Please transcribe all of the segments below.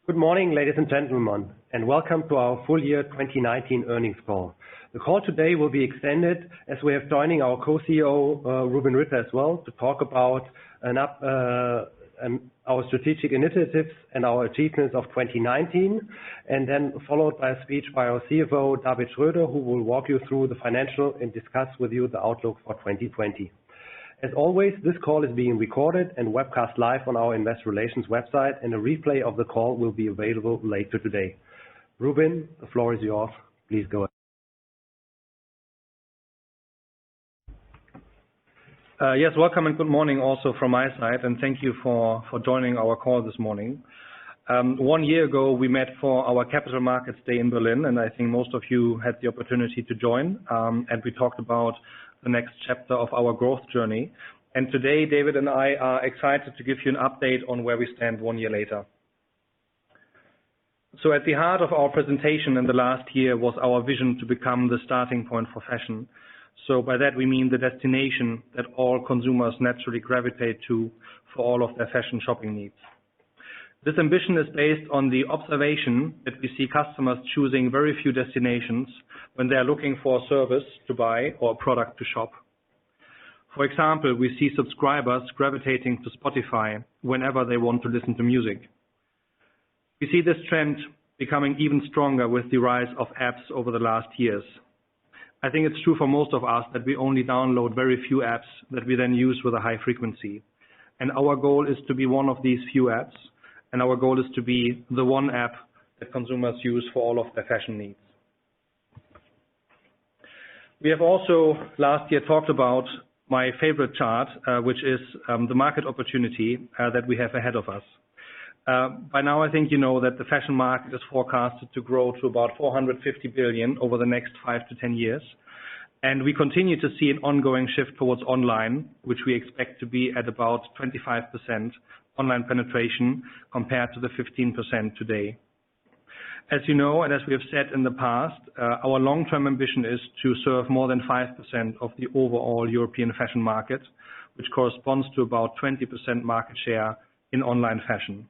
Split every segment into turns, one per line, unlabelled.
Good morning, ladies and gentlemen, and welcome to our full year 2019 earnings call. The call today will be extended as we have joining our co-CEO, Rubin Ritter as well, to talk about our strategic initiatives and our achievements of 2019, and then followed by a speech by our CFO, David Schröder, who will walk you through the financial and discuss with you the outlook for 2020. As always, this call is being recorded and webcast live on our investor relations website, and a replay of the call will be available later today. Rubin, the floor is yours. Please go ahead.
Yes, welcome and good morning also from my side, and thank you for joining our call this morning. 1 year ago, we met for our Capital Markets Day in Berlin, and I think most of you had the opportunity to join, and we talked about the next chapter of our growth journey. And today, David and I are excited to give you an update on where we stand 1 year later. So at the heart of our presentation in the last year was our vision to become the starting point for fashion. So by that we mean the destination that all consumers naturally gravitate to for all of their fashion shopping needs. This ambition is based on the observation that we see customers choosing very few destinations when they are looking for a service to buy or a product to shop. For example, we see subscribers gravitating to Spotify whenever they want to listen to music. We see this trend becoming even stronger with the rise of apps over the last years. I think it's true for most of us that we only download very few apps that we then use with a high frequency. And our goal is to be one of these few apps, and our goal is to be the one app that consumers use for all of their fashion needs. We have also last year talked about my favorite chart, which is the market opportunity that we have ahead of us. By now I think you know that the fashion market is forecasted to grow to about 450 billion over the next 5 to 10 years. And we continue to see an ongoing shift towards online, which we expect to be at about 25% online penetration compared to the 15% today. As you know, and as we have said in the past, our long-term ambition is to serve more than 5% of the overall European fashion market, which corresponds to about 20% market share in online fashion.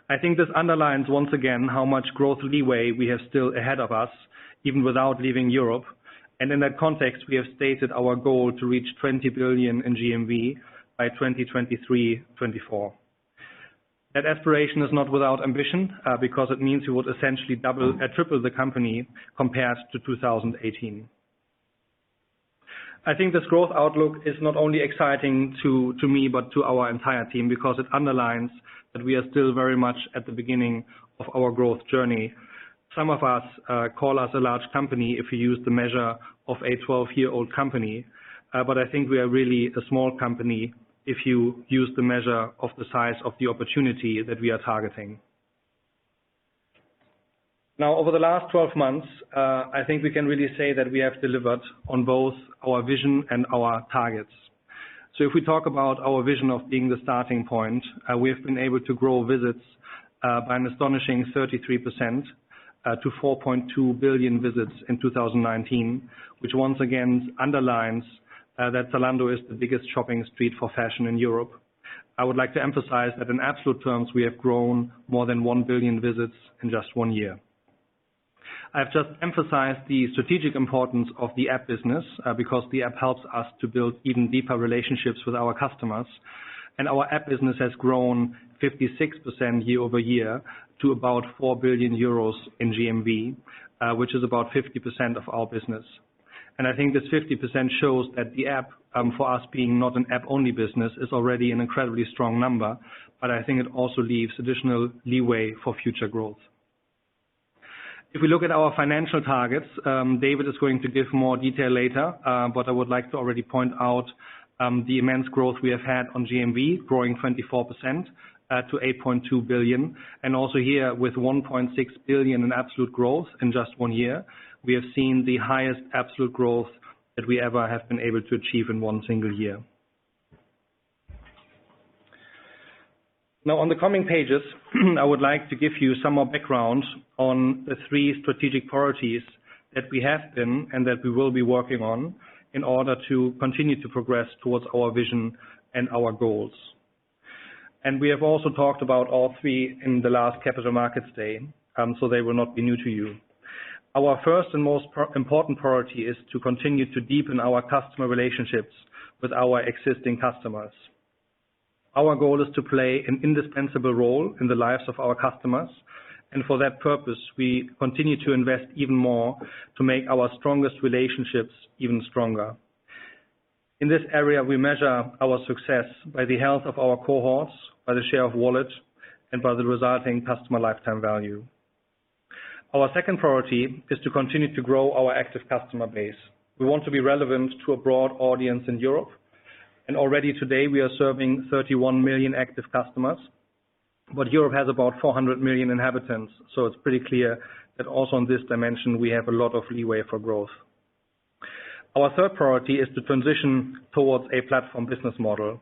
I think this underlines once again how much growth leeway we have still ahead of us, even without leaving Europe. And in that context, we have stated our goal to reach 20 billion in GMV by 2023-24. That aspiration is not without ambition, because it means we would essentially triple the company compared to 2018. I think this growth outlook is not only exciting to me, but to our entire team, because it underlines that we are still very much at the beginning of our growth journey. Some of us call us a large company if you use the measure of a 12-year-old company, but I think we are really a small company if you use the measure of the size of the opportunity that we are targeting. Now, over the last 12 months, I think we can really say that we have delivered on both our vision and our targets. So if we talk about our vision of being the starting point, we have been able to grow visits by an astonishing 33% to 4.2 billion visits in 2019, which once again underlines that Zalando is the biggest shopping street for fashion in Europe. I would like to emphasize that in absolute terms, we have grown more than 1 billion visits in just 1 year. I've just emphasized the strategic importance of the app business because the app helps us to build even deeper relationships with our customers. And our app business has grown 56% year over year to about 4 billion euros in GMV, which is about 50% of our business. And I think this 50% shows that the app, for us being not an app-only business, is already an incredibly strong number, but I think it also leaves additional leeway for future growth. If we look at our financial targets, David is going to give more detail later, but I would like to already point out the immense growth we have had on GMV, growing 24% to 8.2 billion. And also here with 1.6 billion in absolute growth in just 1 year, we have seen the highest absolute growth that we ever have been able to achieve in one single year. Now, on the coming pages, I would like to give you some more background on the 3 strategic priorities that we have been and that we will be working on in order to continue to progress towards our vision and our goals. And we have also talked about all three in the last Capital Markets Day, so they will not be new to you. Our first and most important priority is to continue to deepen our customer relationships with our existing customers. Our goal is to play an indispensable role in the lives of our customers, and for that purpose, we continue to invest even more to make our strongest relationships even stronger. In this area, we measure our success by the health of our cohorts, by the share of wallet, and by the resulting customer lifetime value. Our second priority is to continue to grow our active customer base. We want to be relevant to a broad audience in Europe, and already today we are serving 31 million active customers, but Europe has about 400 million inhabitants, so it's pretty clear that also in this dimension we have a lot of leeway for growth. Our third priority is to transition towards a platform business model.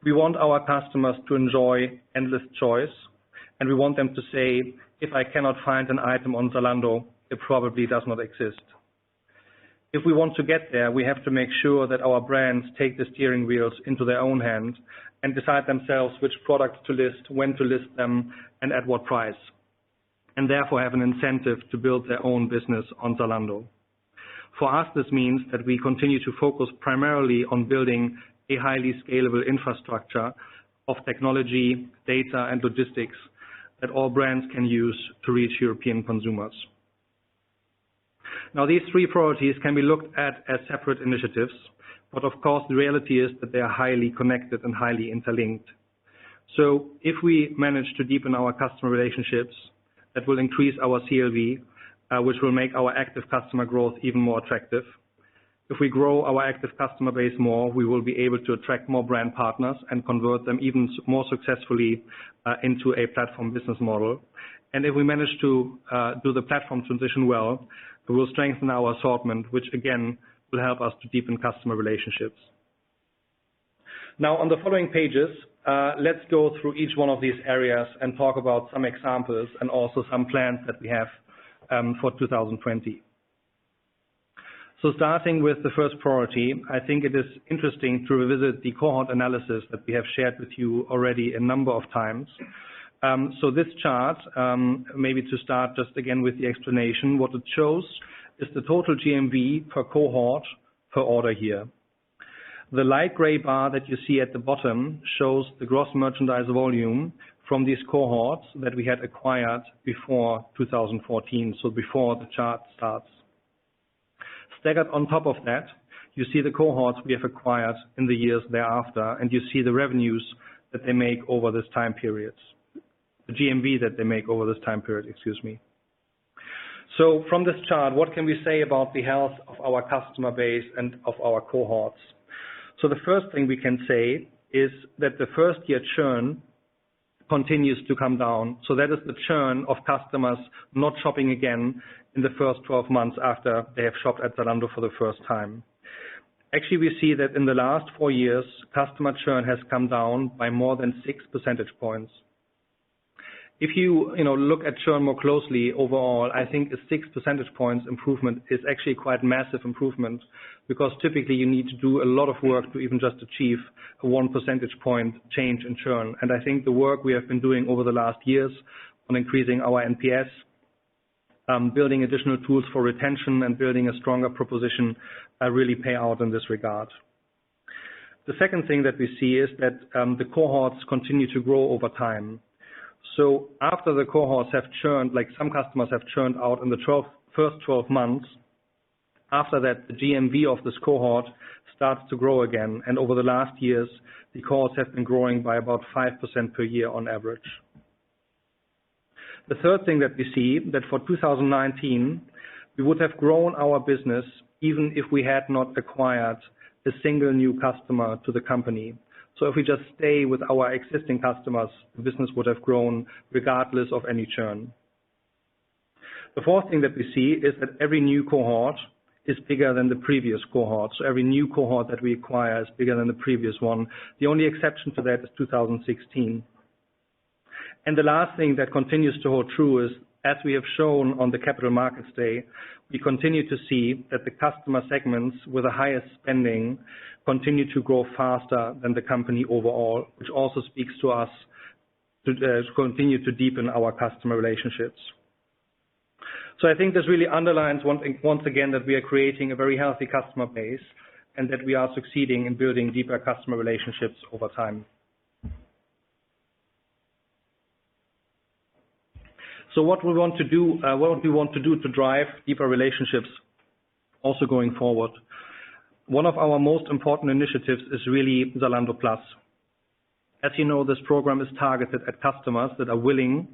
We want our customers to enjoy endless choice, and we want them to say, if I cannot find an item on Zalando, it probably does not exist. If we want to get there, we have to make sure that our brands take the steering wheels into their own hand and decide themselves which products to list, when to list them, and at what price, and therefore have an incentive to build their own business on Zalando. For us, this means that we continue to focus primarily on building a highly scalable infrastructure of technology, data, and logistics that all brands can use to reach European consumers. Now, these three priorities can be looked at as separate initiatives, but of course the reality is that they are highly connected and highly interlinked. So if we manage to deepen our customer relationships, that will increase our CLV, which will make our active customer growth even more attractive. If we grow our active customer base more, we will be able to attract more brand partners and convert them even more successfully into a platform business model. And if we manage to do the platform transition well, we will strengthen our assortment, which again will help us to deepen customer relationships. Now, on the following pages, let's go through each one of these areas and talk about some examples and also some plans that we have for 2020. So starting with the first priority, I think it is interesting to revisit the cohort analysis that we have shared with you already a number of times. So this chart, maybe to start just again with the explanation, what it shows is the total GMV per cohort per order here. The light gray bar that you see at the bottom shows the gross merchandise volume from these cohorts that we had acquired before 2014, so before the chart starts. Staggered on top of that, you see the cohorts we have acquired in the years thereafter, and you see the revenues that they make over this time period. The GMV that they make over this time period, excuse me. So from this chart, what can we say about the health of our customer base and of our cohorts? So the first thing we can say is that the first year churn continues to come down. So that is the churn of customers not shopping again in the first 12 months after they have shopped at Zalando for the first time. Actually, we see that in the last 4 years, customer churn has come down by more than 6 percentage points. If you look at churn more closely overall, I think a 6 percentage points improvement is actually quite massive improvement, because typically you need to do a lot of work to even just achieve a 1 percentage point change in churn. And I think the work we have been doing over the last years on increasing our NPS, building additional tools for retention and building a stronger proposition really pay out in this regard. The second thing that we see is that the cohorts continue to grow over time. So after the cohorts have churned, like some customers have churned out in the first 12 months, after that the GMV of this cohort starts to grow again. And over the last years, the cohorts have been growing by about 5% per year on average. The third thing that we see, that for 2019, we would have grown our business even if we had not acquired a single new customer to the company. So if we just stay with our existing customers, the business would have grown regardless of any churn. The fourth thing that we see is that every new cohort is bigger than the previous cohort. So every new cohort that we acquire is bigger than the previous one. The only exception to that is 2016. And the last thing that continues to hold true is as we have shown on the Capital Markets Day, we continue to see that the customer segments with the highest spending continue to grow faster than the company overall, which also speaks to us to continue to deepen our customer relationships. So I think this really underlines once again that we are creating a very healthy customer base and that we are succeeding in building deeper customer relationships over time. So what we want to do to drive deeper relationships also going forward. One of our most important initiatives is really Zalando Plus. As you know, this program is targeted at customers that are willing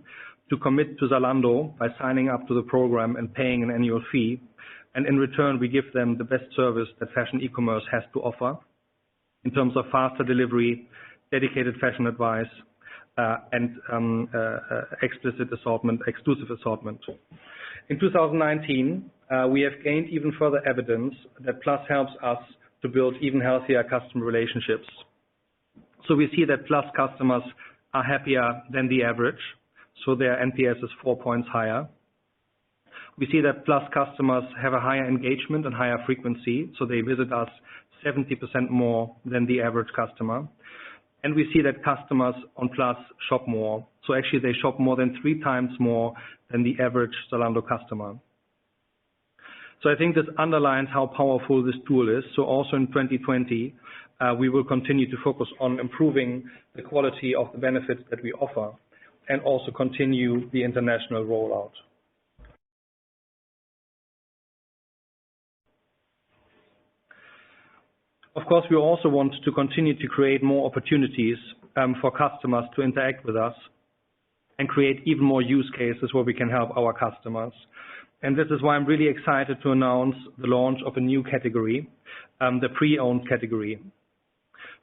to commit to Zalando by signing up to the program and paying an annual fee. And in return, we give them the best service that fashion e-commerce has to offer in terms of faster delivery, dedicated fashion advice, and exclusive assortment. In 2019, we have gained even further evidence that Plus helps us to build even healthier customer relationships. So we see that Plus customers are happier than the average, so their NPS is 4 points higher. We see that Plus customers have a higher engagement and higher frequency, so they visit us 70% more than the average customer. And we see that customers on Plus shop more. So actually they shop more than 3 times more than the average Zalando customer. So I think this underlines how powerful this tool is. So also in 2020, we will continue to focus on improving the quality of the benefits that we offer and also continue the international rollout. Of course, we also want to continue to create more opportunities for customers to interact with us and create even more use cases where we can help our customers. And this is why I'm really excited to announce the launch of a new category, the pre-owned category.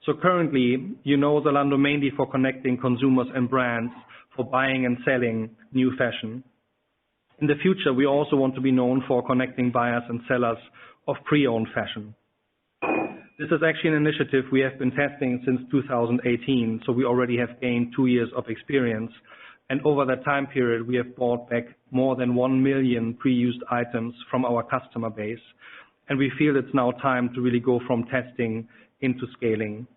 So currently, you know Zalando mainly for connecting consumers and brands for buying and selling new fashion. In the future, we also want to be known for connecting buyers and sellers of pre-owned fashion. This is actually an initiative we have been testing since 2018, so we already have gained 2 years of experience. And over that time period, we have bought back more than 1 million pre-used items from our customer base. And we feel it's now time to really go from testing into scaling.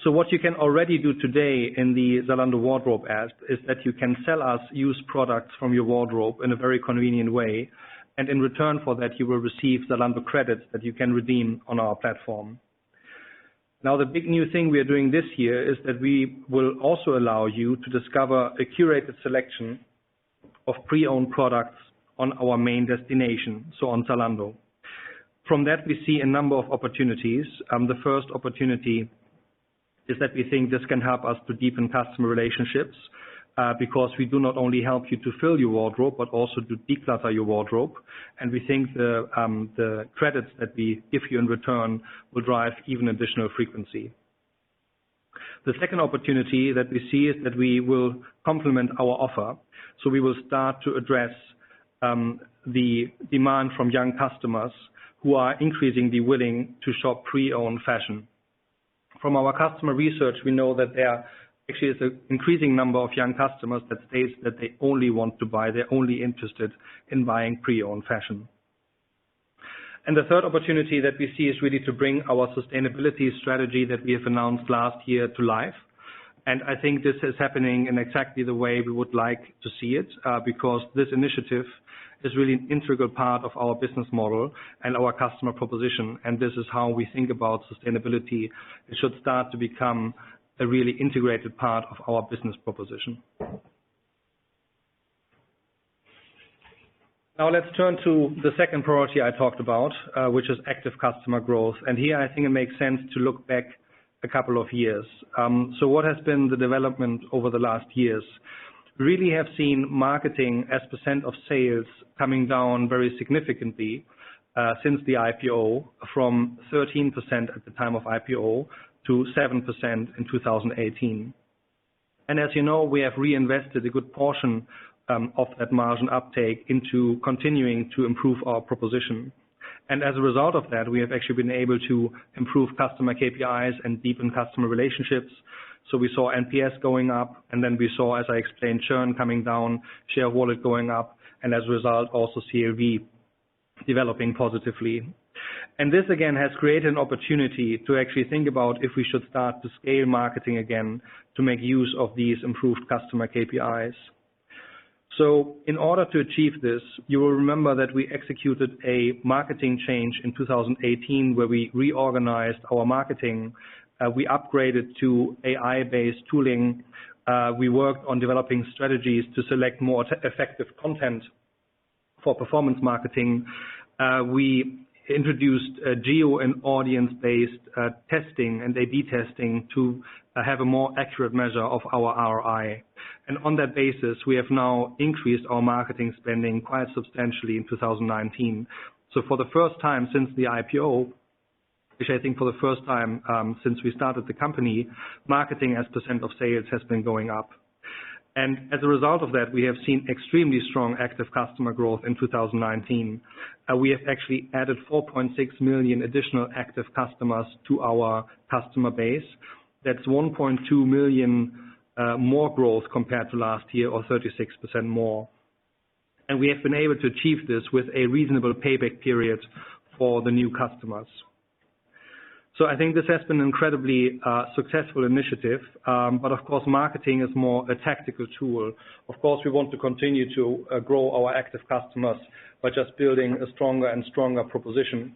So what you can already do today in the Zalando Wardrobe app is that you can sell us used products from your wardrobe in a very convenient way. And in return for that, you will receive Zalando credits that you can redeem on our platform. Now, the big new thing we are doing this year is that we will also allow you to discover a curated selection of pre-owned products on our main destination, so on Zalando. From that, we see a number of opportunities. The first opportunity is that we think this can help us to deepen customer relationships because we do not only help you to fill your wardrobe, but also to declutter your wardrobe. And we think the credits that we give you in return will drive even additional frequency. The second opportunity that we see is that we will complement our offer. So we will start to address the demand from young customers who are increasingly willing to shop pre-owned fashion. From our customer research, we know that there actually is an increasing number of young customers that states that they only want to buy, they're only interested in buying pre-owned fashion. And the third opportunity that we see is really to bring our sustainability strategy that we have announced last year to life. And I think this is happening in exactly the way we would like to see it, because this initiative is really an integral part of our business model and our customer proposition. And this is how we think about sustainability. It should start to become a really integrated part of our business proposition. Now let's turn to the second priority I talked about, which is active customer growth. And here I think it makes sense to look back a couple of years. So what has been the development over the last years? We really have seen marketing as % of sales coming down very significantly since the IPO, from 13% at the time of IPO to 7% in 2018. And as you know, we have reinvested a good portion of that margin uptake into continuing to improve our proposition. And as a result of that, we have actually been able to improve customer KPIs and deepen customer relationships. So we saw NPS going up, and then we saw, as I explained, churn coming down, share of wallet going up, and as a result, also CLV developing positively. And this again has created an opportunity to actually think about if we should start to scale marketing again to make use of these improved customer KPIs. So in order to achieve this, you will remember that we executed a marketing change in 2018 where we reorganized our marketing. We upgraded to AI-based tooling. We worked on developing strategies to select more effective content for performance marketing. We introduced geo and audience-based testing and A/B testing to have a more accurate measure of our ROI. And on that basis, we have now increased our marketing spending quite substantially in 2019. So for the first time since the IPO, which I think for the first time since we started the company, marketing as % of sales has been going up. And as a result of that, we have seen extremely strong active customer growth in 2019. We have actually added 4.6 million additional active customers to our customer base. That's 1.2 million more growth compared to last year, or 36% more. And we have been able to achieve this with a reasonable payback period for the new customers. So I think this has been an incredibly successful initiative, but of course marketing is more a tactical tool. Of course we want to continue to grow our active customers by just building a stronger and stronger proposition.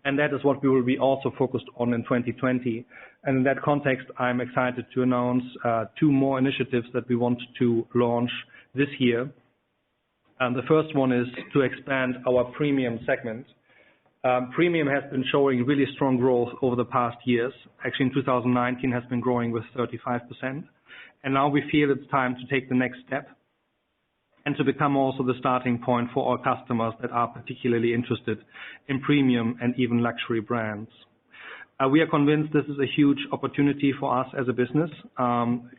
And that is what we will be also focused on in 2020. And in that context, I'm excited to announce 2 more initiatives that we want to launch this year. And the first one is to expand our premium segment. Premium has been showing really strong growth over the past years. Actually, in 2019 has been growing with 35%. And now we feel it's time to take the next step and to become also the starting point for our customers that are particularly interested in premium and even luxury brands. We are convinced this is a huge opportunity for us as a business.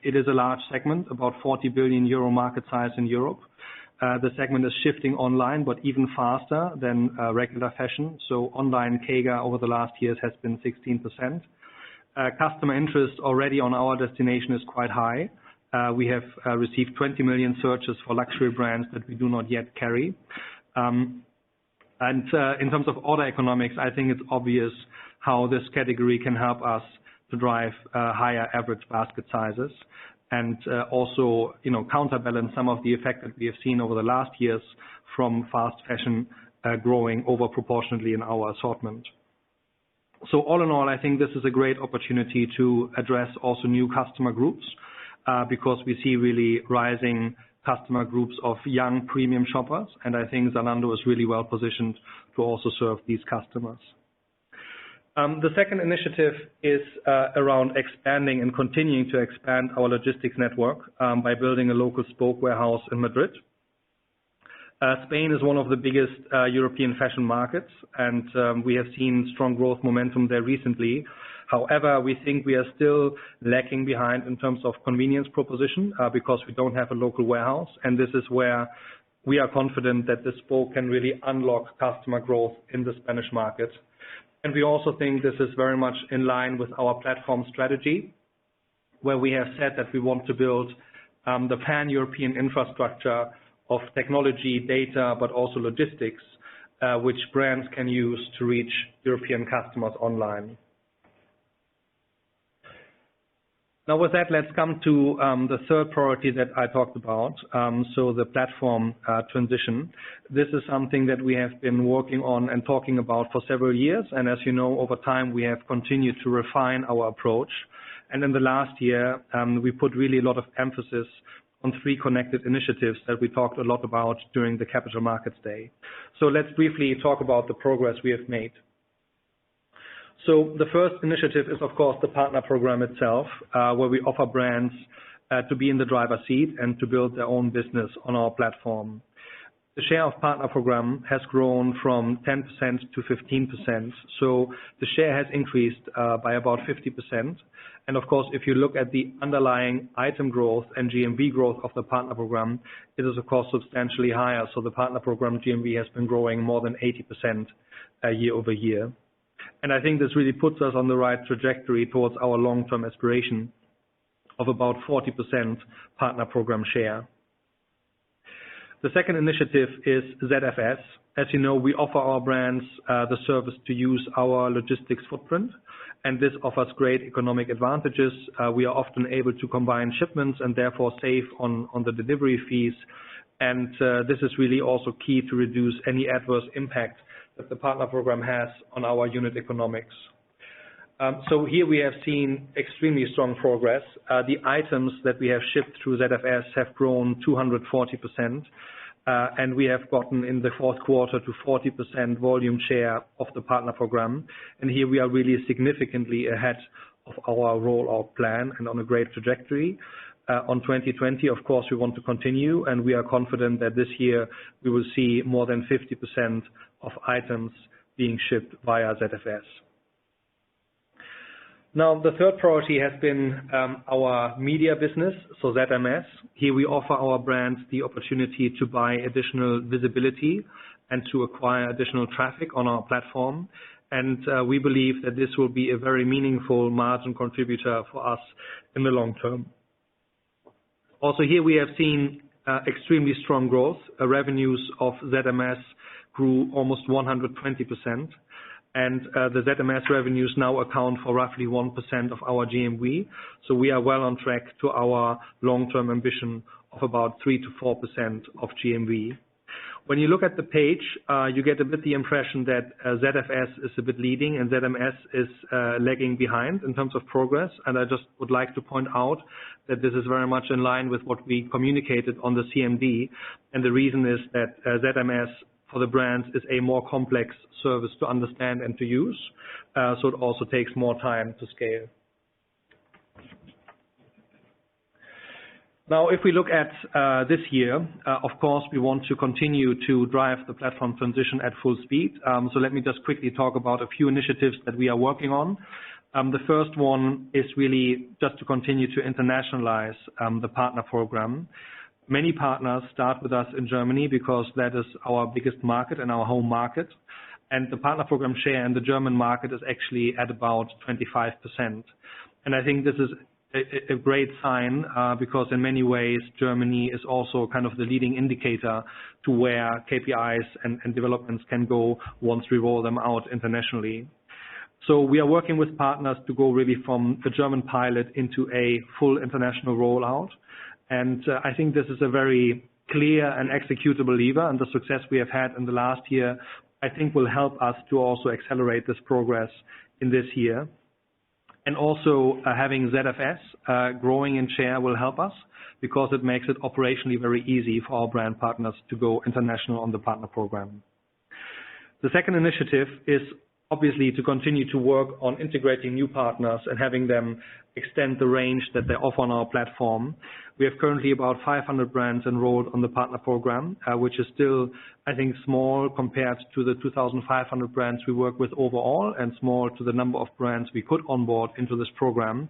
It is a large segment, about 40 billion euro market size in Europe. The segment is shifting online, but even faster than regular fashion. So online CAGR over the last years has been 16%. Customer interest already on our destination is quite high. We have received 20 million searches for luxury brands that we do not yet carry. And in terms of order economics, I think it's obvious how this category can help us to drive higher average basket sizes. And also, counterbalance some of the effect that we have seen over the last years from fast fashion growing over proportionately in our assortment. So all in all, I think this is a great opportunity to address also new customer groups because we see really rising customer groups of young premium shoppers. And I think Zalando is really well positioned to also serve these customers. The second initiative is around expanding and continuing to expand our logistics network by building a local spoke warehouse in Madrid. Spain is one of the biggest European fashion markets, and we have seen strong growth momentum there recently. However, we think we are still lacking behind in terms of convenience proposition because we don't have a local warehouse, and this is where we are confident that the spoke can really unlock customer growth in the Spanish market. And we also think this is very much in line with our platform strategy, where we have said that we want to build the pan-European infrastructure of technology, data, but also logistics, which brands can use to reach European customers online. Now with that, let's come to the third priority that I talked about, so the platform transition. This is something that we have been working on and talking about for several years, and as you know, over time we have continued to refine our approach. And in the last year, we put really a lot of emphasis on 3 connected initiatives that we talked a lot about during the Capital Markets Day. So let's briefly talk about the progress we have made. So the first initiative is, of course, the partner program itself, where we offer brands to be in the driver's seat and to build their own business on our platform. The share of partner program has grown from 10% to 15%. So the share has increased by about 50%. And of course, if you look at the underlying item growth and GMV growth of the partner program, it is of course substantially higher. So the partner program GMV has been growing more than 80% year over year. And I think this really puts us on the right trajectory towards our long-term aspiration of about 40% partner program share. The second initiative is ZFS. As you know, we offer our brands the service to use our logistics footprint, and this offers great economic advantages. We are often able to combine shipments and therefore save on the delivery fees, and this is really also key to reduce any adverse impact that the partner program has on our unit economics. So here we have seen extremely strong progress. The items that we have shipped through ZFS have grown 240%, and we have gotten in the fourth quarter to 40% volume share of the partner program. And here we are really significantly ahead of our rollout plan and on a great trajectory. On 2020, of course, we want to continue, and we are confident that this year we will see more than 50% of items being shipped via ZFS. Now, the third priority has been our media business, so ZMS. Here we offer our brands the opportunity to buy additional visibility and to acquire additional traffic on our platform. And we believe that this will be a very meaningful margin contributor for us in the long term. Also here we have seen extremely strong growth. Revenues of ZMS grew almost 120%. And the ZMS revenues now account for roughly 1% of our GMV. So we are well on track to our long-term ambition of about 3 to 4% of GMV. When you look at the page, you get a bit the impression that ZFS is a bit leading and ZMS is lagging behind in terms of progress. And I just would like to point out that this is very much in line with what we communicated on the CMD. And the reason is that ZMS for the brands is a more complex service to understand and to use, so it also takes more time to scale. Now, if we look at this year, of course, we want to continue to drive the platform transition at full speed. So let me just quickly talk about a few initiatives that we are working on. The first one is really just to continue to internationalize the partner program. Many partners start with us in Germany because that is our biggest market and our home market. And the partner program share in the German market is actually at about 25%. And I think this is a great sign because in many ways Germany is also kind of the leading indicator to where KPIs and developments can go once we roll them out internationally. So we are working with partners to go really from a German pilot into a full international rollout. And I think this is a very clear and executable lever, and the success we have had in the last year, I think will help us to also accelerate this progress in this year. And also having ZFS growing in share will help us because it makes it operationally very easy for our brand partners to go international on the partner program. The second initiative is obviously to continue to work on integrating new partners and having them extend the range that they offer on our platform. We have currently about 500 brands enrolled on the partner program, which is still, I think, small compared to the 2,500 brands we work with overall and small to the number of brands we could onboard into this program.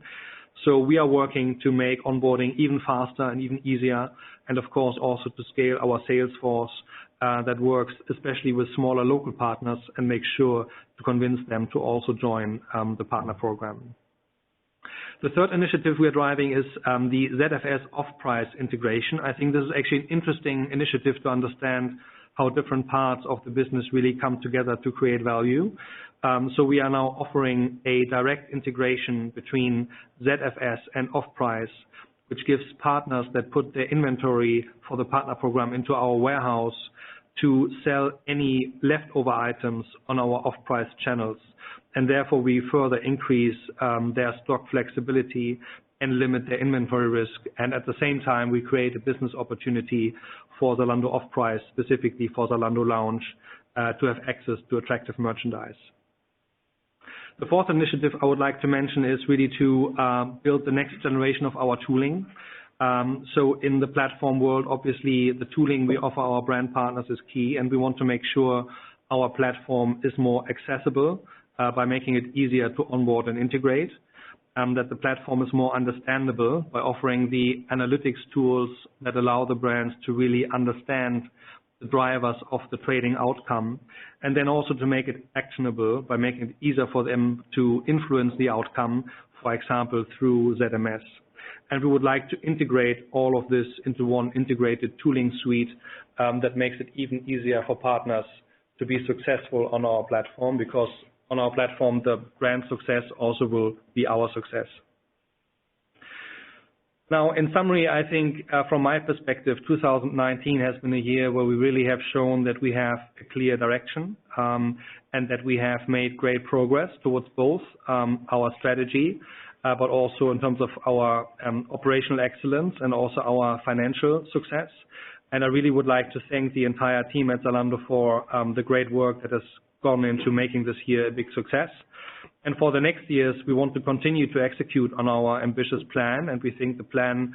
So we are working to make onboarding even faster and even easier, and of course also to scale our sales force that works especially with smaller local partners and make sure to convince them to also join the partner program. The third initiative we are driving is the ZFS off-price integration. I think this is actually an interesting initiative to understand how different parts of the business really come together to create value. So we are now offering a direct integration between ZFS and off-price, which gives partners that put their inventory for the partner program into our warehouse to sell any leftover items on our off-price channels. And therefore we further increase their stock flexibility and limit their inventory risk. And at the same time, we create a business opportunity for Zalando off-price, specifically for Zalando Lounge, to have access to attractive merchandise. The fourth initiative I would like to mention is really to build the next generation of our tooling. So in the platform world, obviously the tooling we offer our brand partners is key, and we want to make sure our platform is more accessible by making it easier to onboard and integrate, that the platform is more understandable by offering the analytics tools that allow the brands to really understand the drivers of the trading outcome, and then also to make it actionable by making it easier for them to influence the outcome, for example, through ZMS. and we would like to integrate all of this into one integrated tooling suite that makes it even easier for partners to be successful on our platform, because on our platform, the brand success also will be our success. Now, in summary, I think from my perspective, 2019 has been a year where we really have shown that we have a clear direction and that we have made great progress towards both our strategy, but also in terms of our operational excellence and also our financial success. And I really would like to thank the entire team at Zalando for the great work that has gone into making this year a big success. And for the next years, we want to continue to execute on our ambitious plan, and we think the plan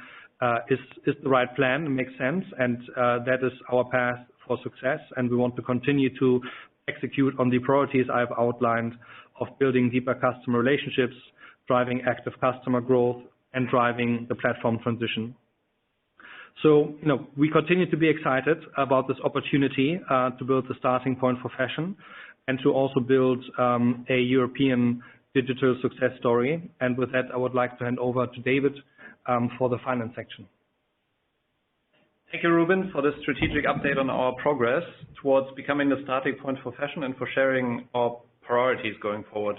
is the right plan, it makes sense, and that is our path for success. And we want to continue to execute on the priorities I've outlined of building deeper customer relationships, driving active customer growth, and driving the platform transition. So, we continue to be excited about this opportunity to build the starting point for fashion, and to also build a European digital success story. And with that, I would like to hand over to David for the finance section.
Thank you, Ruben, for this strategic update on our progress towards becoming the starting point for fashion and for sharing our priorities going forward.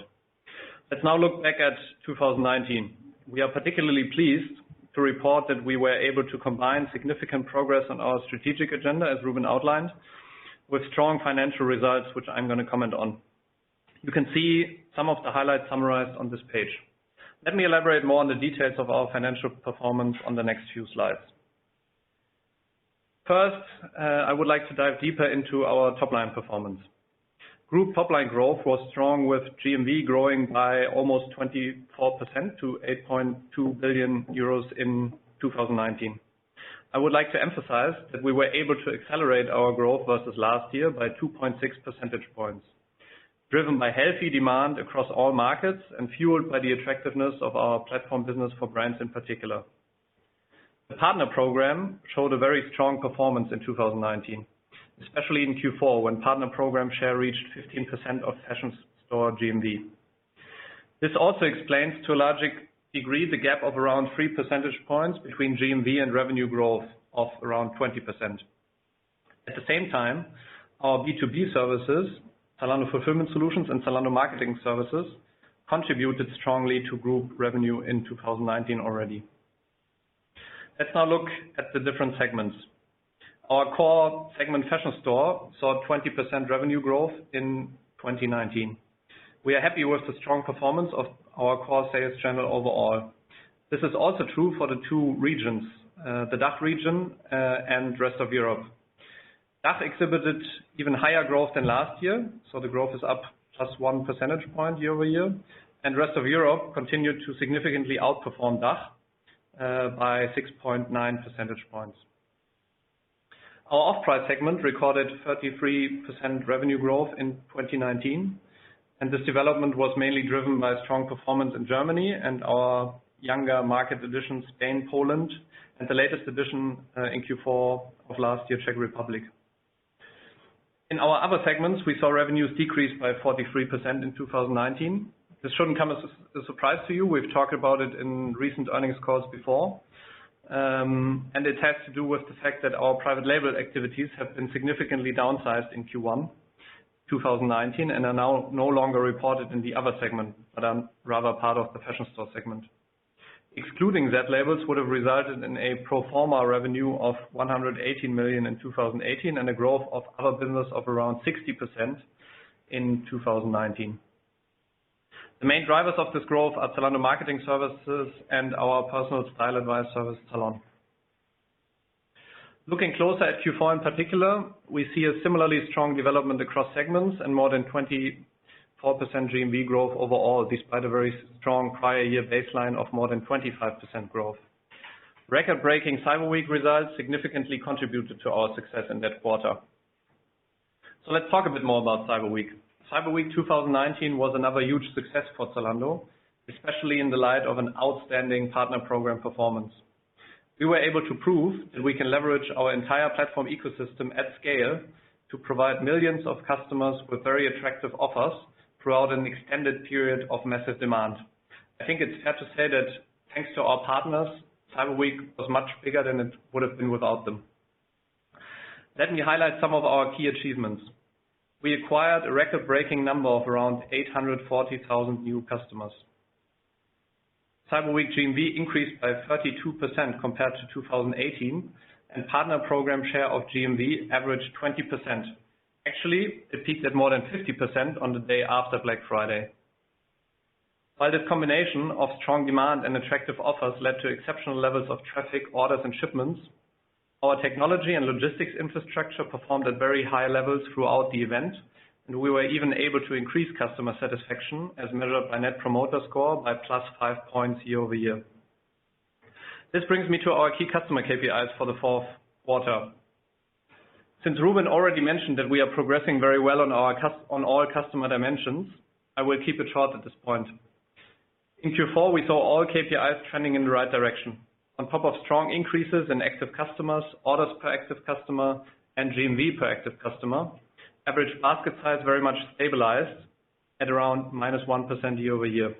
Let's now look back at 2019. We are particularly pleased to report that we were able to combine significant progress on our strategic agenda, as Ruben outlined, with strong financial results, which I'm going to comment on. You can see some of the highlights summarized on this page. Let me elaborate more on the details of our financial performance on the next few slides. First, I would like to dive deeper into our top-line performance. Group top-line growth was strong, with GMV growing by almost 24% to 8.2 billion euros in 2019. I would like to emphasize that we were able to accelerate our growth versus last year by 2.6 percentage points, driven by healthy demand across all markets and fueled by the attractiveness of our platform business for brands in particular. The partner program showed a very strong performance in 2019, especially in Q4, when partner program share reached 15% of fashion store GMV. This also explains to a large degree the gap of around 3 percentage points between GMV and revenue growth of around 20%. At the same time, our B2B services, Zalando Fulfillment Solutions and Zalando Marketing Services, contributed strongly to group revenue in 2019 already. Let's now look at the different segments. Our core segment, Fashion Store, saw 20% revenue growth in 2019. We are happy with the strong performance of our core sales channel overall. This is also true for the two regions, the DACH region and rest of Europe. DACH exhibited even higher growth than last year, so the growth is up +1 percentage point year over year, and rest of Europe continued to significantly outperform DACH by 6.9 percentage points. Our off-price segment recorded 33% revenue growth in 2019, and this development was mainly driven by strong performance in Germany and our younger market edition, Spain, Poland, and the latest edition in Q4 of last year, Czech Republic. In our other segments, we saw revenues decrease by 43% in 2019. This shouldn't come as a surprise to you. We've talked about it in recent earnings calls before. And it has to do with the fact that our private label activities have been significantly downsized in Q1 2019 and are now no longer reported in the other segment, but are rather part of the Fashion Store segment. Excluding Z labels would have resulted in a pro forma revenue of 118 million in 2018 and a growth of other business of around 60% in 2019. The main drivers of this growth are Zalando Marketing Services and our personal style advice service, Zalon. Looking closer at Q4 in particular, we see a similarly strong development across segments and more than 24% GMV growth overall, despite a very strong prior year baseline of more than 25% growth. Record-breaking Cyber Week results significantly contributed to our success in that quarter. So let's talk a bit more about Cyber Week. Cyber Week 2019 was another huge success for Zalando, especially in the light of an outstanding partner program performance. We were able to prove that we can leverage our entire platform ecosystem at scale to provide millions of customers with very attractive offers throughout an extended period of massive demand. I think it's fair to say that thanks to our partners, Cyber Week was much bigger than it would have been without them. Let me highlight some of our key achievements. We acquired a record-breaking number of around 840,000 new customers. Cyber Week GMV increased by 32% compared to 2018, and partner program share of GMV averaged 20%. Actually, it peaked at more than 50% on the day after Black Friday. While this combination of strong demand and attractive offers led to exceptional levels of traffic, orders, and shipments, our technology and logistics infrastructure performed at very high levels throughout the event, and we were even able to increase customer satisfaction as measured by Net Promoter Score by +5 points year-over-year. This brings me to our key customer KPIs for the fourth quarter. Since Ruben already mentioned that we are progressing very well on all customer dimensions, I will keep it short at this point. In Q4, we saw all KPIs trending in the right direction. On top of strong increases in active customers, orders per active customer, and GMV per active customer, average basket size very much stabilized at around -1% year-over-year,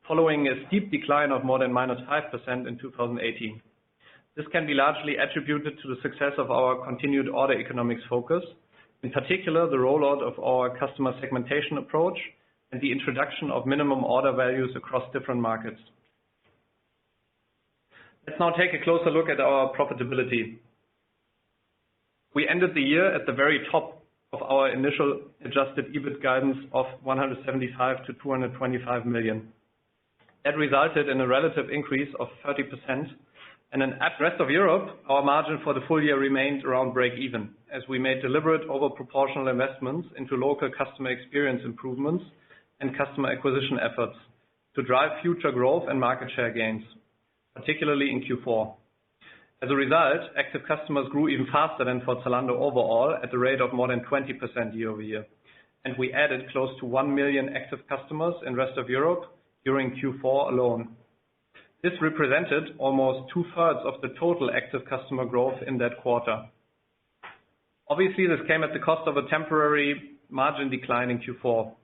following a steep decline of more than -5% in 2018. This can be largely attributed to the success of our continued order economics focus, in particular the rollout of our customer segmentation approach and the introduction of minimum order values across different markets. Let's now take a closer look at our profitability. We ended the year at the very top of our initial adjusted EBIT guidance of 175 to 225 million. That resulted in a relative increase of 30%, and in the rest of Europe, our margin for the full year remained around break-even, as we made deliberate over-proportional investments into local customer experience improvements and customer acquisition efforts to drive future growth and market share gains, particularly in Q4. As a result, active customers grew even faster than for Zalando overall at the rate of more than 20% year-over-year, and we added close to 1 million active customers in the rest of Europe during Q4 alone. This represented almost 2/3 of the total active customer growth in that quarter. Obviously, this came at the cost of a temporary margin decline in Q4.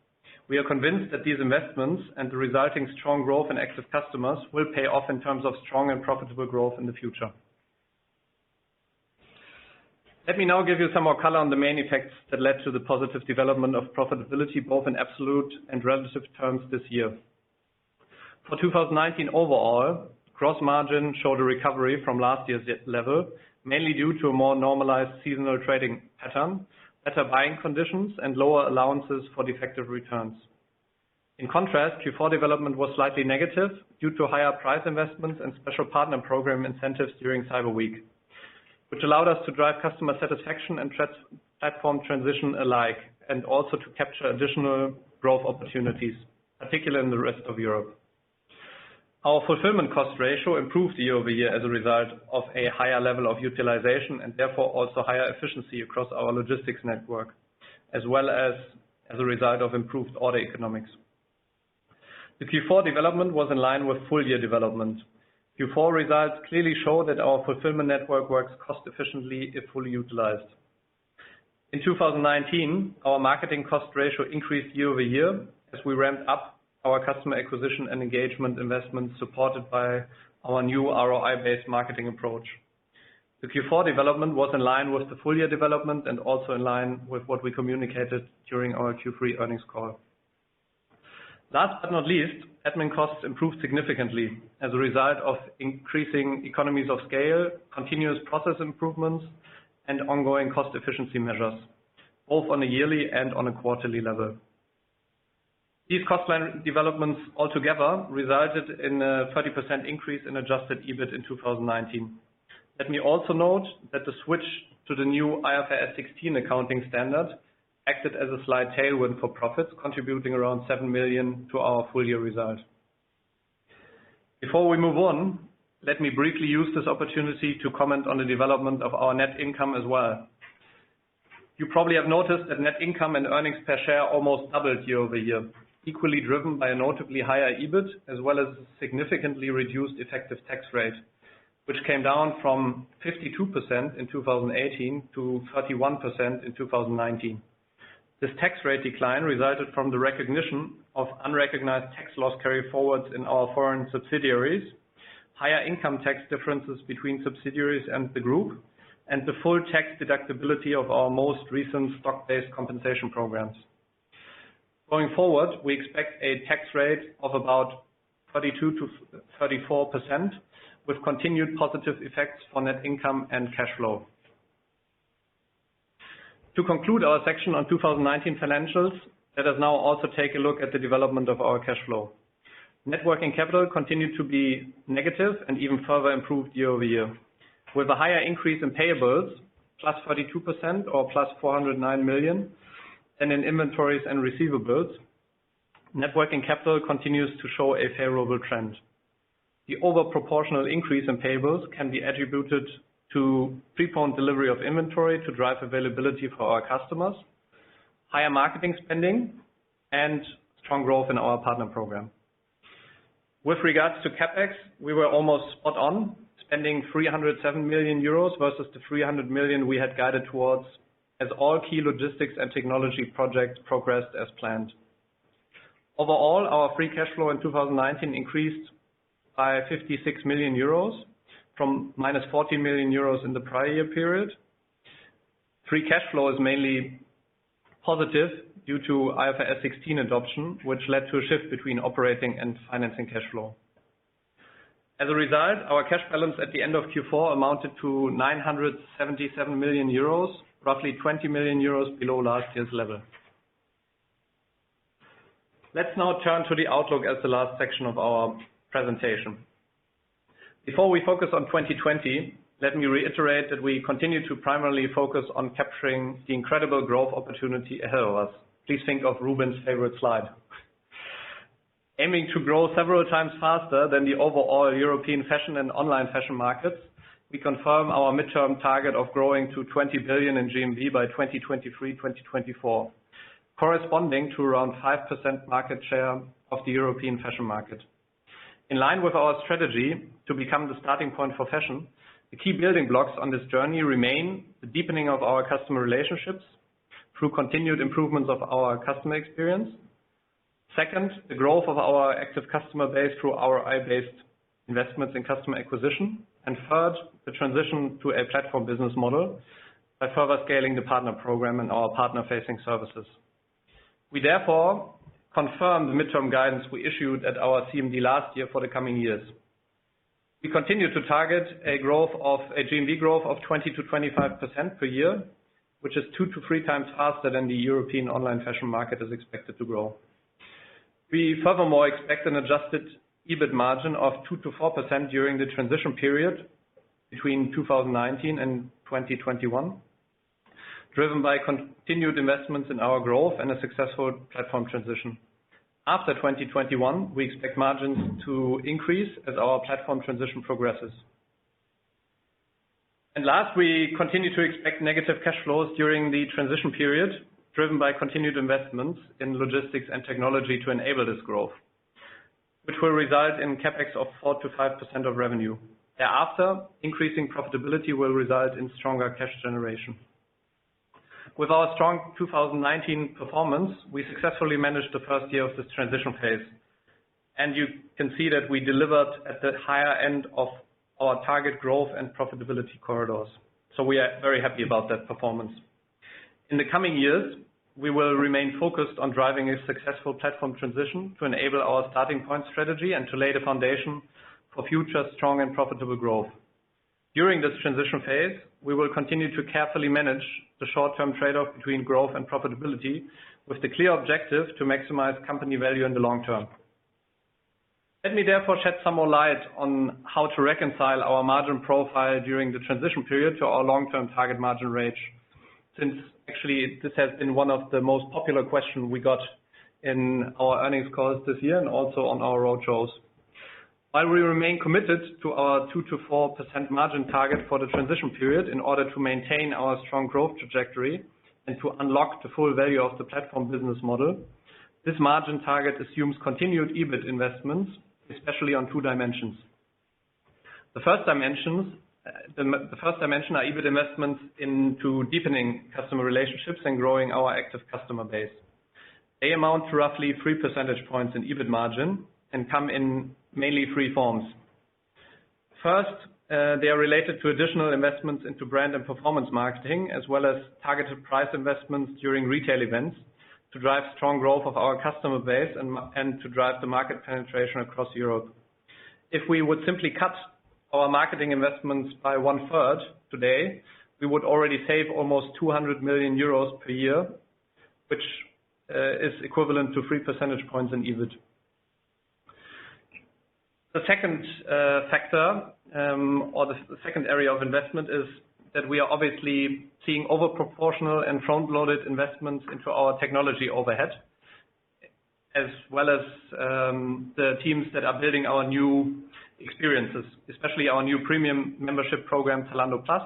We are convinced that these investments and the resulting strong growth in active customers will pay off in terms of strong and profitable growth in the future. Let me now give you some more color on the main effects that led to the positive development of profitability, both in absolute and relative terms this year. For 2019 overall, gross margin showed a recovery from last year's level, mainly due to a more normalized seasonal trading pattern, better buying conditions, and lower allowances for defective returns. In contrast, Q4 development was slightly negative due to higher price investments and special partner program incentives during Cyber Week, which allowed us to drive customer satisfaction and platform transition alike, and also to capture additional growth opportunities, particularly in the rest of Europe. Our fulfillment cost ratio improved year-over-year as a result of a higher level of utilization and therefore also higher efficiency across our logistics network, as well as a result of improved order economics. The Q4 development was in line with full year development. Q4 results clearly show that our fulfillment network works cost efficiently if fully utilized. In 2019, our marketing cost ratio increased year-over-year as we ramped up our customer acquisition and engagement investments supported by our new ROI-based marketing approach. The Q4 development was in line with the full year development and also in line with what we communicated during our Q3 earnings call. Last but not least, admin costs improved significantly as a result of increasing economies of scale, continuous process improvements, and ongoing cost efficiency measures, both on a yearly and on a quarterly level. These cost line developments altogether resulted in a 30% increase in adjusted EBIT in 2019. Let me also note that the switch to the new IFRS 16 accounting standard acted as a slight tailwind for profits, contributing around 7 million to our full year result. Before we move on, let me briefly use this opportunity to comment on the development of our net income as well. You probably have noticed that net income and earnings per share almost doubled year-over-year, equally driven by a notably higher EBIT as well as a significantly reduced effective tax rate, which came down from 52% in 2018 to 31% in 2019. This tax rate decline resulted from the recognition of unrecognized tax loss carry forwards in our foreign subsidiaries, higher income tax differences between subsidiaries and the group, and the full tax deductibility of our most recent stock-based compensation programs. Going forward, we expect a tax rate of about 32 to 34%, with continued positive effects for net income and cash flow. To conclude our section on 2019 financials, let us now also take a look at the development of our cash flow. Net working capital continued to be negative and even further improved year-over-year, with a higher increase in payables, plus 32% or plus 409 million, and in inventories and receivables. Net working capital continues to show a favorable trend. The over-proportional increase in payables can be attributed to preponed delivery of inventory to drive availability for our customers, higher marketing spending, and strong growth in our partner program. With regards to CapEx, we were almost spot on, spending 307 million euros versus the 300 million we had guided towards, as all key logistics and technology projects progressed as planned. Overall, our free cash flow in 2019 increased by 56 million euros from minus 14 million euros in the prior year period. Free cash flow is mainly positive due to IFRS 16 adoption, which led to a shift between operating and financing cash flow. As a result, our cash balance at the end of Q4 amounted to 977 million euros, roughly 20 million euros below last year's level. Let's now turn to the outlook as the last section of our presentation. Before we focus on 2020, let me reiterate that we continue to primarily focus on capturing the incredible growth opportunity ahead of us. Please think of Ruben's favorite slide. Aiming to grow several times faster than the overall European fashion and online fashion markets, we confirm our midterm target of growing to 20 billion in GMV by 2023-2024, corresponding to around 5% market share of the European fashion market. In line with our strategy to become the starting point for fashion, the key building blocks on this journey remain the deepening of our customer relationships through continued improvements of our customer experience. Second, the growth of our active customer base through ROI-based investments in customer acquisition. And third, the transition to a platform business model by further scaling the partner program and our partner-facing services. We therefore confirm the midterm guidance we issued at our CMD last year for the coming years. We continue to target a GMV growth of 20 to 25% per year, which is 2 to 3 times faster than the European online fashion market is expected to grow. We furthermore expect an adjusted EBIT margin of 2 to 4% during the transition period between 2019 and 2021, driven by continued investments in our growth and a successful platform transition. After 2021, we expect margins to increase as our platform transition progresses. And last, we continue to expect negative cash flows during the transition period, driven by continued investments in logistics and technology to enable this growth, which will result in CapEx of 4 to 5% of revenue. Thereafter, increasing profitability will result in stronger cash generation. With our strong 2019 performance, we successfully managed the first year of this transition phase. And you can see that we delivered at the higher end of our target growth and profitability corridors. So we are very happy about that performance. In the coming years, we will remain focused on driving a successful platform transition to enable our starting point strategy and to lay the foundation for future strong and profitable growth. During this transition phase, we will continue to carefully manage the short-term trade-off between growth and profitability with the clear objective to maximize company value in the long term. Let me therefore shed some more light on how to reconcile our margin profile during the transition period to our long-term target margin range, since actually this has been one of the most popular questions we got in our earnings calls this year and also on our roadshows. While we remain committed to our 2 to 4% margin target for the transition period in order to maintain our strong growth trajectory and to unlock the full value of the platform business model, this margin target assumes continued EBIT investments, especially on 2 dimensions. The first dimension are EBIT investments into deepening customer relationships and growing our active customer base. They amount to roughly 3 percentage points in EBIT margin and come in mainly 3 forms. First, they are related to additional investments into brand and performance marketing, as well as targeted price investments during retail events to drive strong growth of our customer base and to drive the market penetration across Europe. If we would simply cut our marketing investments by 1/3 today, we would already save almost 200 million euros per year, which is equivalent to 3 percentage points in EBIT. The second factor, or the second area of investment, is that we are obviously seeing overproportional and front-loaded investments into our technology overhead, as well as the teams that are building our new experiences, especially our new premium membership program, Zalando Plus,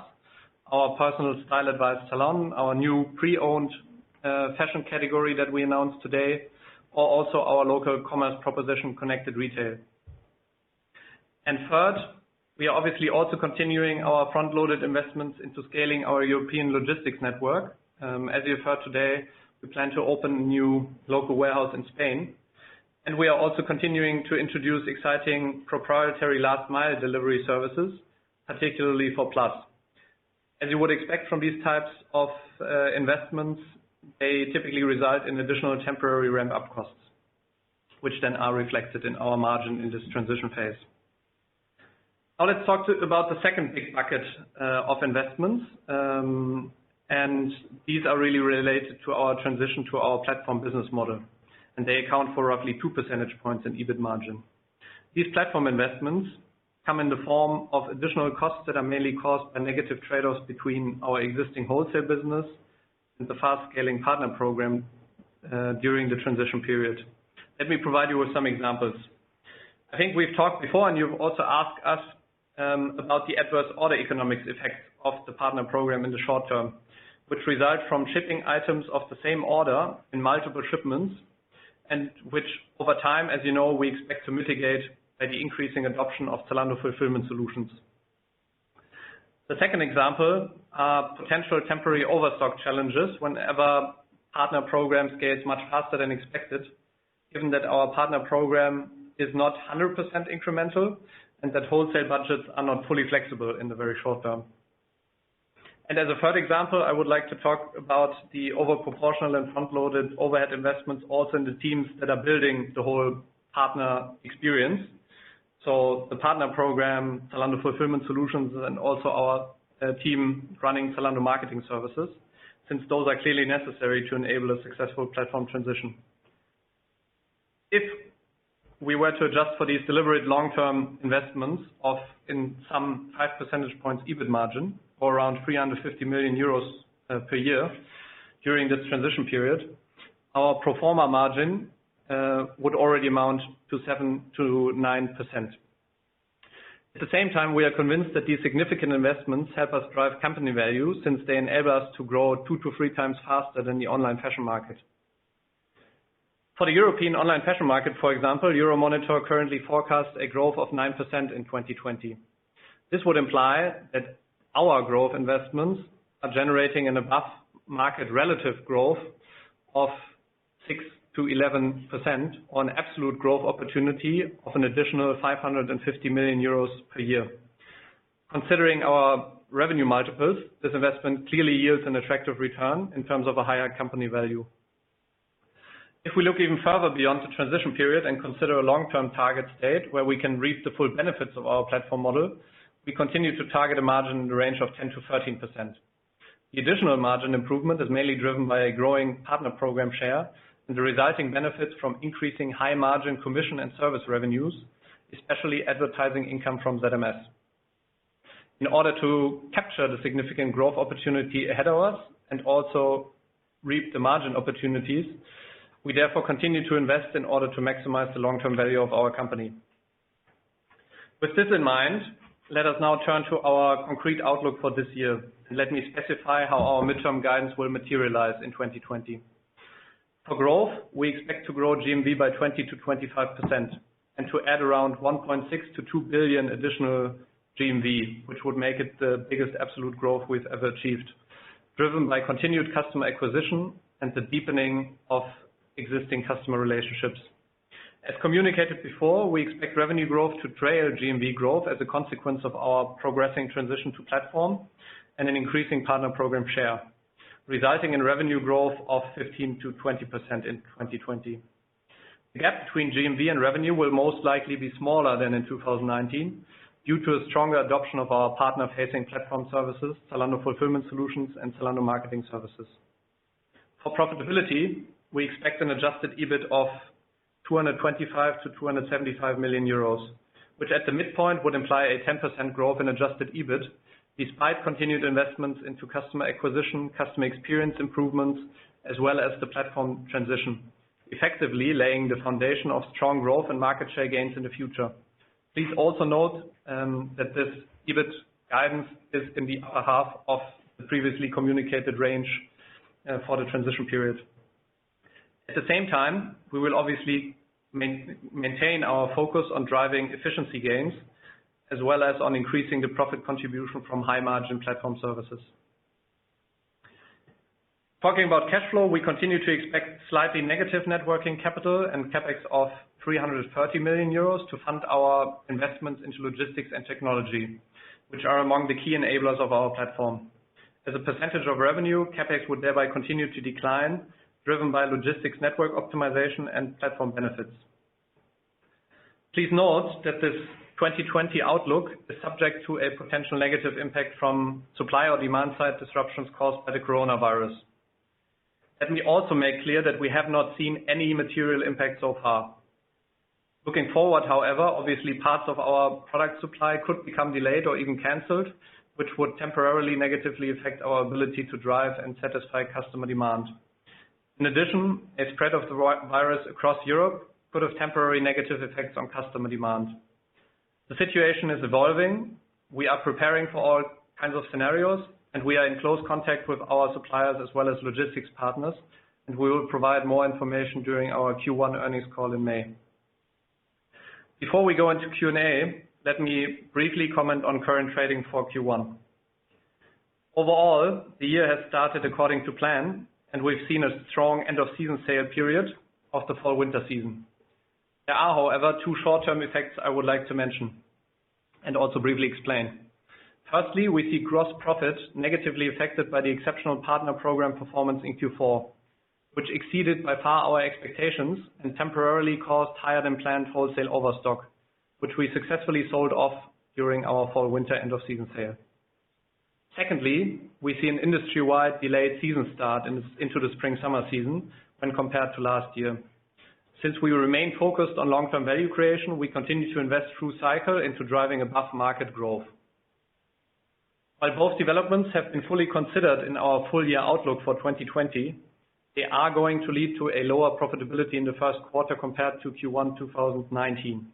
our personal style advice salon, our new pre-owned fashion category that we announced today, or also our local commerce proposition, Connected Retail. And third, we are obviously also continuing our front-loaded investments into scaling our European logistics network. As you've heard today, we plan to open a new local warehouse in Spain. And we are also continuing to introduce exciting proprietary last-mile delivery services, particularly for Plus. As you would expect from these types of investments, they typically result in additional temporary ramp-up costs, which then are reflected in our margin in this transition phase. Now let's talk about the second big bucket of investments, and these are really related to our transition to our platform business model, and they account for roughly 2 percentage points in EBIT margin. These platform investments come in the form of additional costs that are mainly caused by negative trade-offs between our existing wholesale business and the fast-scaling partner program during the transition period. Let me provide you with some examples. I think we've talked before, and you've also asked us about the adverse order economics effects of the partner program in the short term, which result from shipping items of the same order in multiple shipments, and which over time, as you know, we expect to mitigate by the increasing adoption of Zalando fulfillment solutions. The second example are potential temporary overstock challenges whenever partner program scales much faster than expected, given that our partner program is not 100% incremental and that wholesale budgets are not fully flexible in the very short term. And as a third example, I would like to talk about the overproportional and front-loaded overhead investments also in the teams that are building the whole partner experience. So the partner program, Zalando Fulfillment Solutions, and also our team running Zalando Marketing Services, since those are clearly necessary to enable a successful platform transition. If we were to adjust for these deliberate long-term investments of in some 5 percentage points EBIT margin, or around 350 million euros per year during this transition period, our pro forma margin would already amount to 7 to 9%. At the same time, we are convinced that these significant investments help us drive company value, since they enable us to grow 2 to 3 times faster than the online fashion market. For the European online fashion market, for example, Euromonitor currently forecasts a growth of 9% in 2020. This would imply that our growth investments are generating an above market relative growth of 6 to 11%, or an absolute growth opportunity of an additional 550 million euros per year. Considering our revenue multiples, this investment clearly yields an attractive return in terms of a higher company value. If we look even further beyond the transition period and consider a long-term target state where we can reap the full benefits of our platform model, we continue to target a margin in the range of 10 to 13%. The additional margin improvement is mainly driven by a growing partner program share and the resulting benefits from increasing high margin commission and service revenues, especially advertising income from ZMS. In order to capture the significant growth opportunity ahead of us and also reap the margin opportunities, we therefore continue to invest in order to maximize the long-term value of our company. With this in mind, let us now turn to our concrete outlook for this year, and let me specify how our midterm guidance will materialize in 2020. For growth, we expect to grow GMV by 20 to 25% and to add around 1.6 to 2 billion additional GMV, which would make it the biggest absolute growth we've ever achieved, driven by continued customer acquisition and the deepening of existing customer relationships. As communicated before, we expect revenue growth to trail GMV growth as a consequence of our progressing transition to platform and an increasing partner program share, resulting in revenue growth of 15 to 20% in 2020. The gap between GMV and revenue will most likely be smaller than in 2019 due to a stronger adoption of our partner-facing platform services, Zalando Fulfillment Solutions and Zalando Marketing Services. For profitability, we expect an adjusted EBIT of 225 to 275 million euros, which at the midpoint would imply a 10% growth in adjusted EBIT, despite continued investments into customer acquisition, customer experience improvements, as well as the platform transition, effectively laying the foundation of strong growth and market share gains in the future. Please also note that this EBIT guidance is in the upper half of the previously communicated range for the transition period. At the same time, we will obviously maintain our focus on driving efficiency gains, as well as on increasing the profit contribution from high-margin platform services. Talking about cash flow, we continue to expect slightly negative net working capital and CapEx of 330 million euros to fund our investments into logistics and technology, which are among the key enablers of our platform. As a percentage of revenue, CapEx would thereby continue to decline, driven by logistics network optimization and platform benefits. Please note that this 2020 outlook is subject to a potential negative impact from supply or demand side disruptions caused by the coronavirus. Let me also make clear that we have not seen any material impact so far. Looking forward, however, obviously parts of our product supply could become delayed or even cancelled, which would temporarily negatively affect our ability to drive and satisfy customer demand. In addition, a spread of the virus across Europe could have temporary negative effects on customer demand. The situation is evolving. We are preparing for all kinds of scenarios, and we are in close contact with our suppliers as well as logistics partners, and we will provide more information during our Q1 earnings call in May. Before we go into Q&A, let me briefly comment on current trading for Q1. Overall, the year has started according to plan, and we've seen a strong end-of-season sale period of the fall-winter season. There are, however, two short-term effects I would like to mention and also briefly explain. Firstly, we see gross profit negatively affected by the exceptional partner program performance in Q4, which exceeded by far our expectations and temporarily caused higher than planned wholesale overstock, which we successfully sold off during our fall-winter end-of-season sale. Secondly, we see an industry-wide delayed season start into the spring-summer season when compared to last year. Since we remain focused on long-term value creation, we continue to invest through cycle into driving above-market growth. While both developments have been fully considered in our full-year outlook for 2020, they are going to lead to a lower profitability in the first quarter compared to Q1 2019.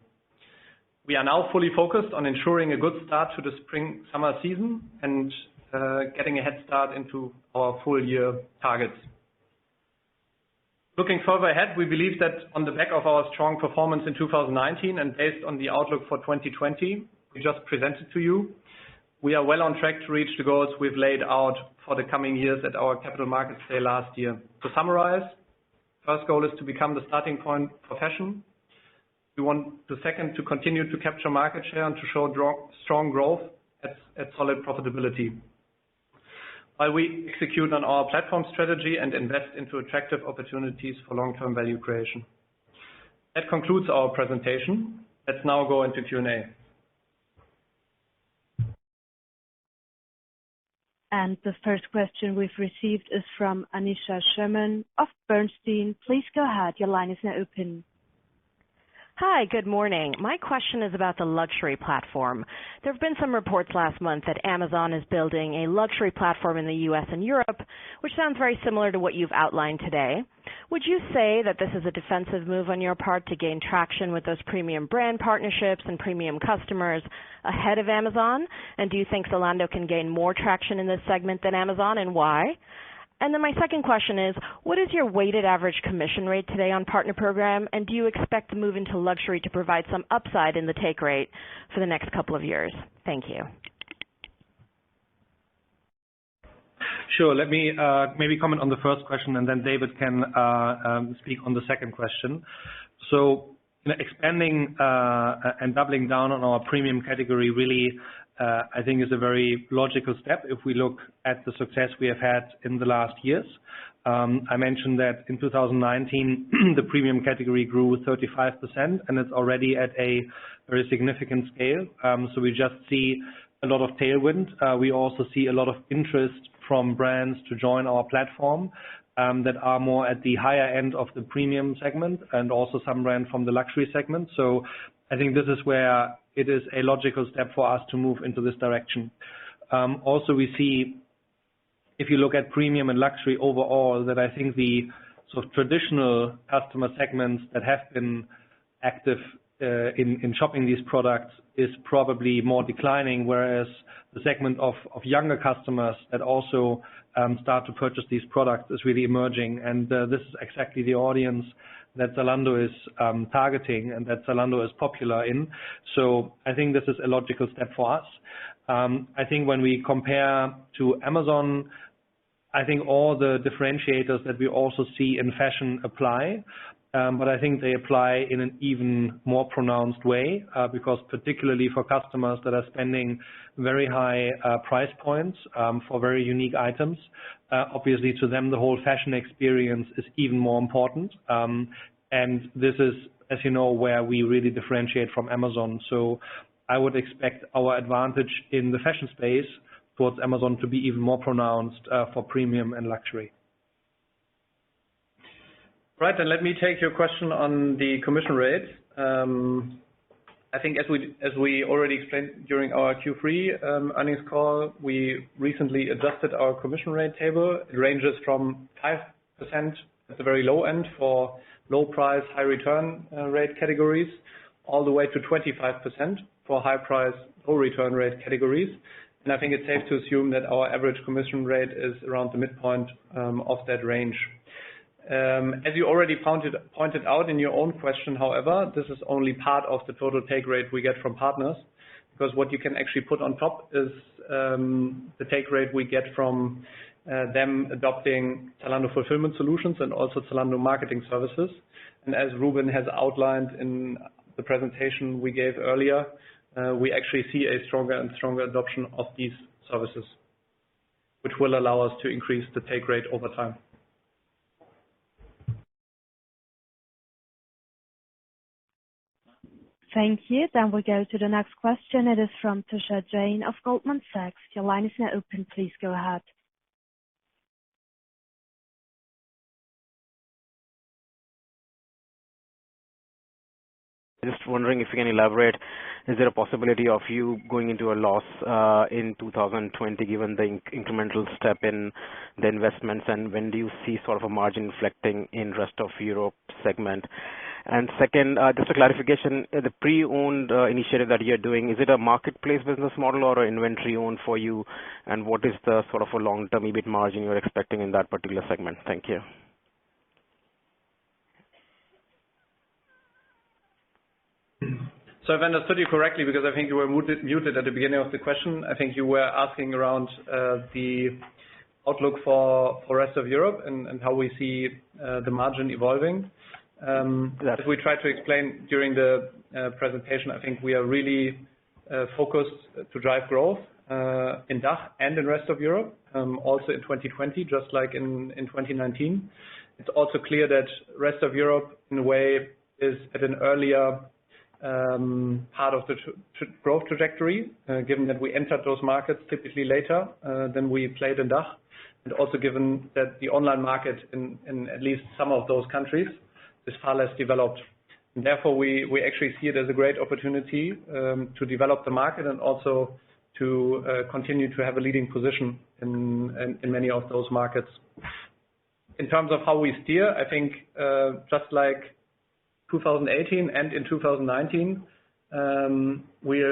We are now fully focused on ensuring a good start to the spring-summer season and getting a head start into our full-year targets. Looking further ahead, we believe that on the back of our strong performance in 2019 and based on the outlook for 2020 we just presented to you, we are well on track to reach the goals we've laid out for the coming years at our Capital Markets Day last year. To summarize, first goal is to become the starting point for fashion. We want the second to continue to capture market share and to show strong growth at solid profitability, while we execute on our platform strategy and invest into attractive opportunities for long-term value creation. That concludes our presentation. Let's now go into Q&A.
And the first question we've received is from Anisha Sherman of Bernstein. Please go ahead. Your line is now open.
Hi, good morning. My question is about the luxury platform. There have been some reports last month that Amazon is building a luxury platform in the US and Europe, which sounds very similar to what you've outlined today. Would you say that this is a defensive move on your part to gain traction with those premium brand partnerships and premium customers ahead of Amazon? And do you think Zalando can gain more traction in this segment than Amazon, and why? And then my second question is, what is your weighted average commission rate today on partner program, and do you expect to move into luxury to provide some upside in the take rate for the next couple of years? Thank you.
Sure. Let me maybe comment on the first question, and then David can speak on the second question. So expanding and doubling down on our premium category really, I think, is a very logical step if we look at the success we have had in the last years. I mentioned that in 2019, the premium category grew 35%, and it's already at a very significant scale. So we just see a lot of tailwind. We also see a lot of interest from brands to join our platform that are more at the higher end of the premium segment, and also some brand from the luxury segment. So I think this is where it is a logical step for us to move into this direction. Also, we see, if you look at premium and luxury overall, that I think the sort of traditional customer segments that have been active in shopping these products is probably more declining, whereas the segment of younger customers that also start to purchase these products is really emerging. And this is exactly the audience that Zalando is targeting and that Zalando is popular in. So I think this is a logical step for us. I think when we compare to Amazon, I think all the differentiators that we also see in fashion apply, but I think they apply in an even more pronounced way, because particularly for customers that are spending very high price points for very unique items, obviously to them the whole fashion experience is even more important. And this is, as you know, where we really differentiate from Amazon. So I would expect our advantage in the fashion space towards Amazon to be even more pronounced for premium and luxury.
Right, and let me take your question on the commission rate. I think as we already explained during our Q3 earnings call, we recently adjusted our commission rate table. It ranges from 5% at the very low end for low price, high return rate categories, all the way to 25% for high price, low return rate categories. And I think it's safe to assume that our average commission rate is around the midpoint of that range. As you already pointed out in your own question, however, this is only part of the total take rate we get from partners, because what you can actually put on top is the take rate we get from them adopting Zalando Fulfillment Solutions and also Zalando Marketing Services. And as Ruben has outlined in the presentation we gave earlier, we actually see a stronger and stronger adoption of these services, which will allow us to increase the take rate over time.
Thank you. Then we go to the next question. It is from Tushar Jain of Goldman Sachs. Your line is now open. Please go ahead.
Just wondering if you can elaborate, is there a possibility of you going into a loss in 2020 given the incremental step in the investments, and when do you see sort of a margin reflecting in rest of Europe segment? And second, just a clarification, the pre-owned initiative that you're doing, is it a marketplace business model or an inventory owned for you? And what is the sort of a long-term EBIT margin you're expecting in that particular segment? Thank you.
So if I understood you correctly, because I think you were muted at the beginning of the question, I think you were asking around the outlook for rest of Europe and how we see the margin evolving. As we tried to explain during the presentation, I think we are really focused to drive growth in DACH and in rest of Europe, also in 2020, just like in 2019. It's also clear that rest of Europe, in a way, is at an earlier part of the growth trajectory, given that we entered those markets typically later than we played in DACH, and also given that the online market in at least some of those countries is far less developed. And therefore, we actually see it as a great opportunity to develop the market and also to continue to have a leading position in many of those markets. In terms of how we steer, I think just like 2018 and in 2019, we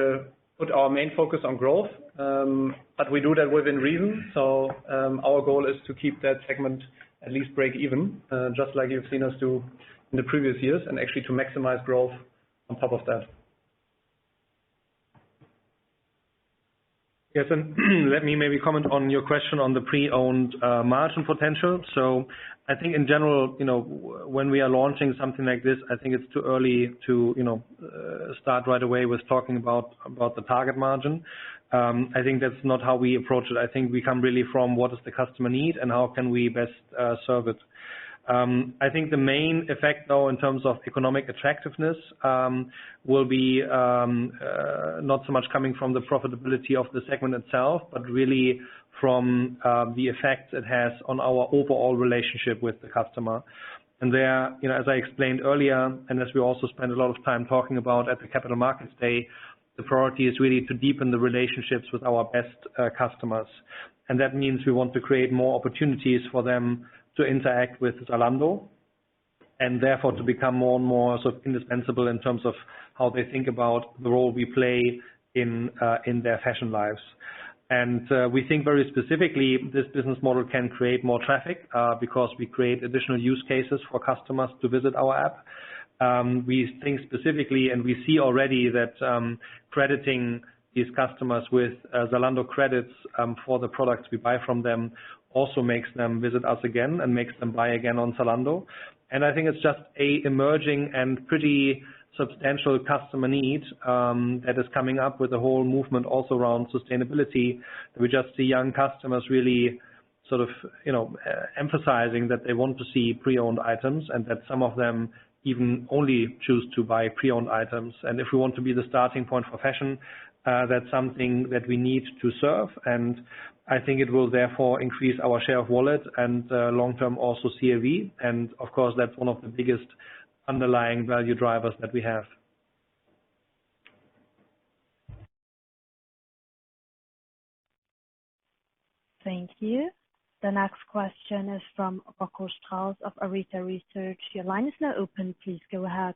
put our main focus on growth, but we do that within reason. So our goal is to keep that segment at least break even, just like you've seen us do in the previous years, and actually to maximize growth on top of that.
Yes, and let me maybe comment on your question on the pre-owned margin potential. So I think in general, when we are launching something like this, I think it's too early to, start right away with talking about the target margin. I think that's not how we approach it. I think we come really from what does the customer need and how can we best serve it. I think the main effect, though, in terms of economic attractiveness, will be not so much coming from the profitability of the segment itself, but really from the effect it has on our overall relationship with the customer. And there, as I explained earlier, and as we also spent a lot of time talking about at the Capital Markets Day, the priority is really to deepen the relationships with our best customers. And that means we want to create more opportunities for them to interact with Zalando, and therefore to become more and more sort of indispensable in terms of how they think about the role we play in their fashion lives. And we think very specifically this business model can create more traffic because we create additional use cases for customers to visit our app. We think specifically, and we see already that crediting these customers with Zalando credits for the products we buy from them also makes them visit us again and makes them buy again on Zalando. And I think it's just a emerging and pretty substantial customer need that is coming up with the whole movement also around sustainability. We just see young customers really sort of, emphasizing that they want to see pre-owned items and that some of them even only choose to buy pre-owned items. And if we want to be the starting point for fashion, that's something that we need to serve. And I think it will therefore increase our share of wallet and long-term also CAV. And of course, that's one of the biggest underlying value drivers that we have.
Thank you. The next question is from Rocco Strauss of Arete Research. Your line is now open. Please go ahead.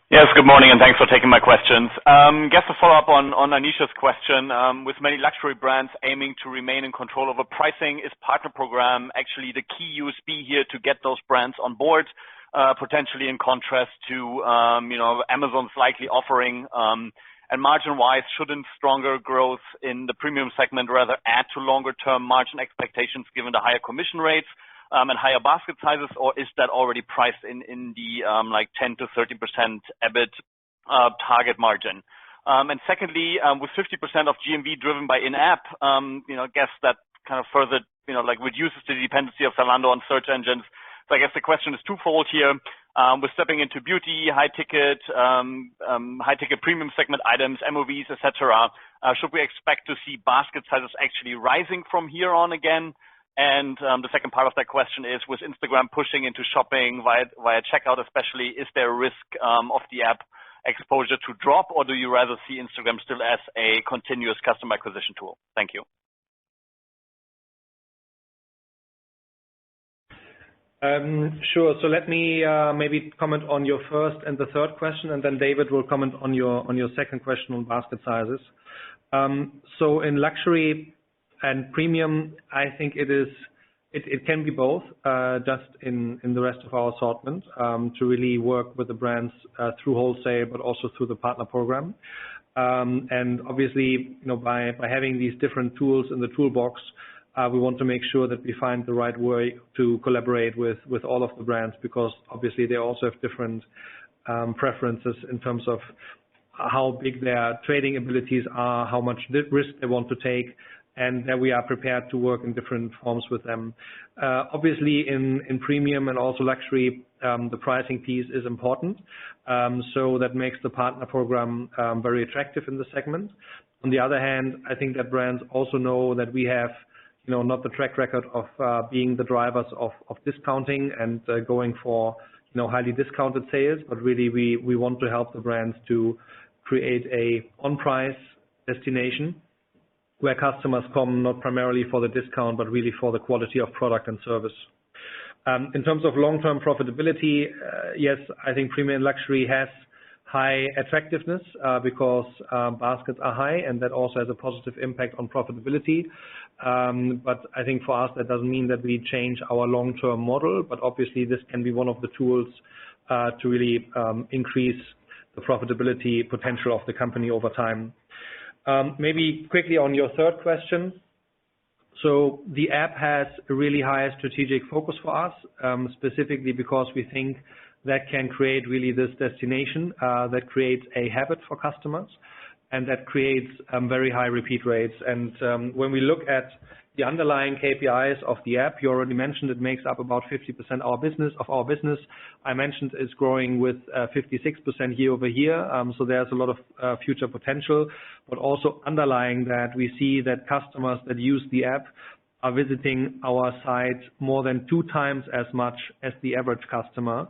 Yes, good morning, and thanks for taking my questions. Just to follow up on Anisha's question, with many luxury brands aiming to remain in control over pricing, is partner program actually the key USB here to get those brands on board, potentially in contrast to, Amazon's likely offering? And margin-wise, shouldn't stronger growth in the premium segment rather add to longer-term margin expectations given the higher commission rates and higher basket sizes, or is that already priced in the 10 to 30% EBIT target margin? And secondly, with 50% of GMV driven by in-app, I guess that kind of further, reduces the dependency of Zalando on search engines. So I guess the question is twofold here. We're stepping into beauty, high ticket premium segment items, MOVs, etc. Should we expect to see basket sizes actually rising from here on again? And the second part of that question is, with Instagram pushing into shopping via checkout especially, is there a risk of the app exposure to drop, or do you rather see Instagram still as a continuous customer acquisition tool? Thank you.
Sure. So let me maybe comment on your first and the third question, and then David will comment on your second question on basket sizes. So in luxury and premium, I think it can be both, just in the rest of our assortment, to really work with the brands through wholesale, but also through the partner program. And obviously, by having these different tools in the toolbox, we want to make sure that we find the right way to collaborate with all of the brands, because obviously they also have different preferences in terms of how big their trading abilities are, how much risk they want to take, and that we are prepared to work in different forms with them. Obviously in premium and also luxury, the pricing piece is important. So that makes the partner program very attractive in the segment. On the other hand, I think that brands also know that we have not the track record of being the drivers of discounting and going for highly discounted sales, but really we want to help the brands to create a on-price destination where customers come not primarily for the discount, but really for the quality of product and service. In terms of long-term profitability, yes, I think premium luxury has high attractiveness because baskets are high, and that also has a positive impact on profitability. But I think for us, that doesn't mean that we change our long-term model, but obviously this can be one of the tools to really increase the profitability potential of the company over time. Maybe quickly on your third question. So the app has a really high strategic focus for us, specifically because we think that can create really this destination that creates a habit for customers and that creates very high repeat rates. And when we look at the underlying KPIs of the app, you already mentioned it makes up about 50% of our business. I mentioned it's growing with 56% year over year. So there's a lot of future potential, but also underlying that we see that customers that use the app are visiting our site more than 2 times as much as the average customer,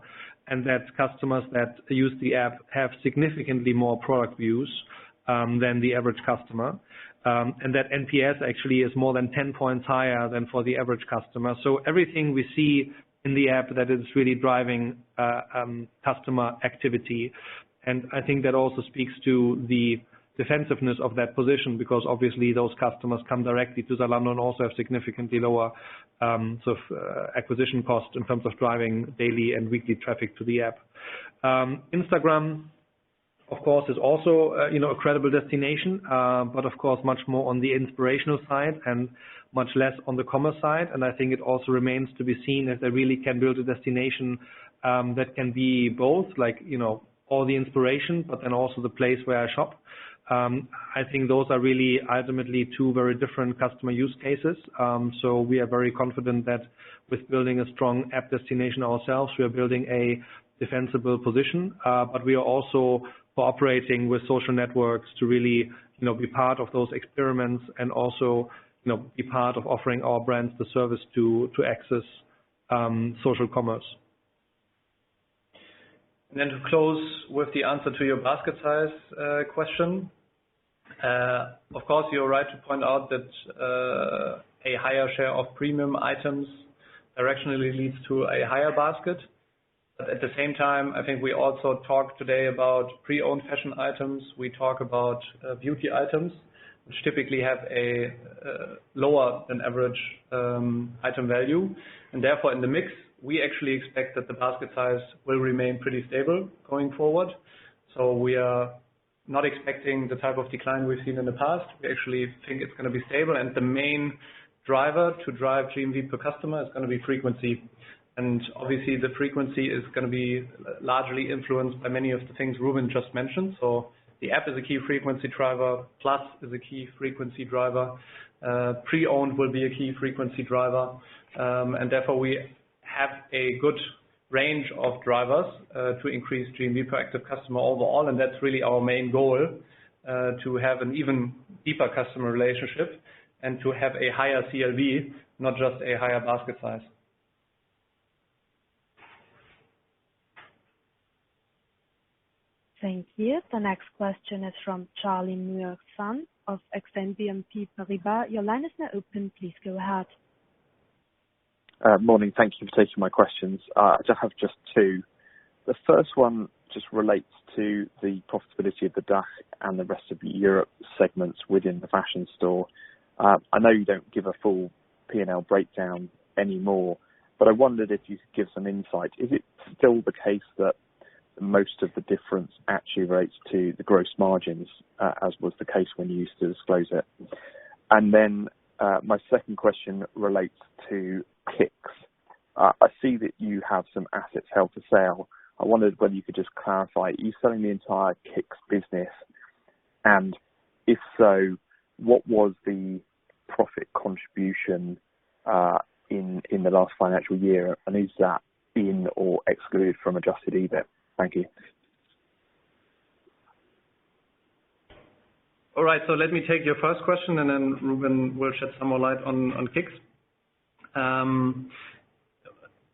and that customers that use the app have significantly more product views than the average customer. And that NPS actually is more than 10 points higher than for the average customer. So everything we see in the app that is really driving customer activity. And I think that also speaks to the defensiveness of that position, because obviously those customers come directly to Zalando and also have significantly lower acquisition costs in terms of driving daily and weekly traffic to the app. Instagram, of course, is also a credible destination, but of course much more on the inspirational side and much less on the commerce side. And I think it also remains to be seen if they really can build a destination that can be both, like all the inspiration, but then also the place where I shop. I think those are really ultimately 2 very different customer use cases. So we are very confident that with building a strong app destination ourselves, we are building a defensible position, but we are also cooperating with social networks to really, be part of those experiments and also, be part of offering our brands the service to access social commerce.
And then to close with the answer to your basket size question, of course, you're right to point out that a higher share of premium items directionally leads to a higher basket. But at the same time, I think we also talk today about pre-owned fashion items. We talk about beauty items, which typically have a lower than average item value. And therefore, in the mix, we actually expect that the basket size will remain pretty stable going forward. So we are not expecting the type of decline we've seen in the past. We actually think it's going to be stable. And the main driver to drive GMV per customer is going to be frequency. And obviously the frequency is going to be largely influenced by many of the things Ruben just mentioned. So the app is a key frequency driver, Plus is a key frequency driver, pre-owned will be a key frequency driver, and therefore we have a good range of drivers to increase GMV per active customer overall, and that's really our main goal, to have an even deeper customer relationship and to have a higher CLV, not just a higher basket size.
Thank you. The next question is from Charlie Muir-Sands of Exane BNP Paribas. Your line is now open. Please go ahead.
Morning. Thank you for taking my questions. I have just 2. The first one just relates to the profitability of the DACH and the rest of Europe segments within the fashion store. I know you don't give a full P&L breakdown anymore, but I wondered if you could give some insight. Is it still the case that most of the difference actually relates to the gross margins, as was the case when you used to disclose it? And then my second question relates to Kicks. I see that you have some assets held for sale. I wondered whether you could just clarify, are you selling the entire Kicks business? And if so, what was the profit contribution in the last financial year? And is that in or excluded from adjusted EBIT? Thank you.
All right, so let me take your first question and then Ruben will shed some more light on Kicks.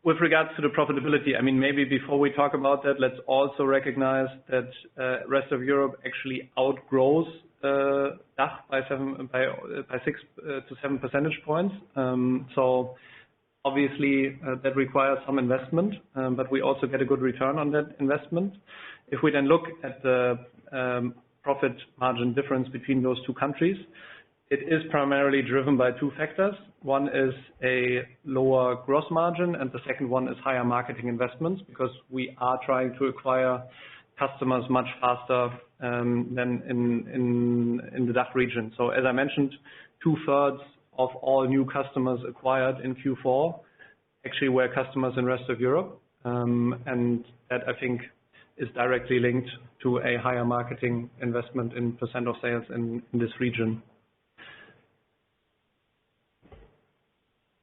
With regards to the profitability, I mean, maybe before we talk about that, let's also recognize that rest of Europe actually outgrows DACH by 6 to 7 percentage points. So obviously that requires some investment, but we also get a good return on that investment. If we then look at the profit margin difference between those 2 countries, it is primarily driven by 2 factors. One is a lower gross margin, and the second one is higher marketing investments, because we are trying to acquire customers much faster than in the DACH region. So as I mentioned, 2/3 of all new customers acquired in Q4 actually were customers in rest of Europe, and that I think is directly linked to a higher marketing investment in % of sales in this region.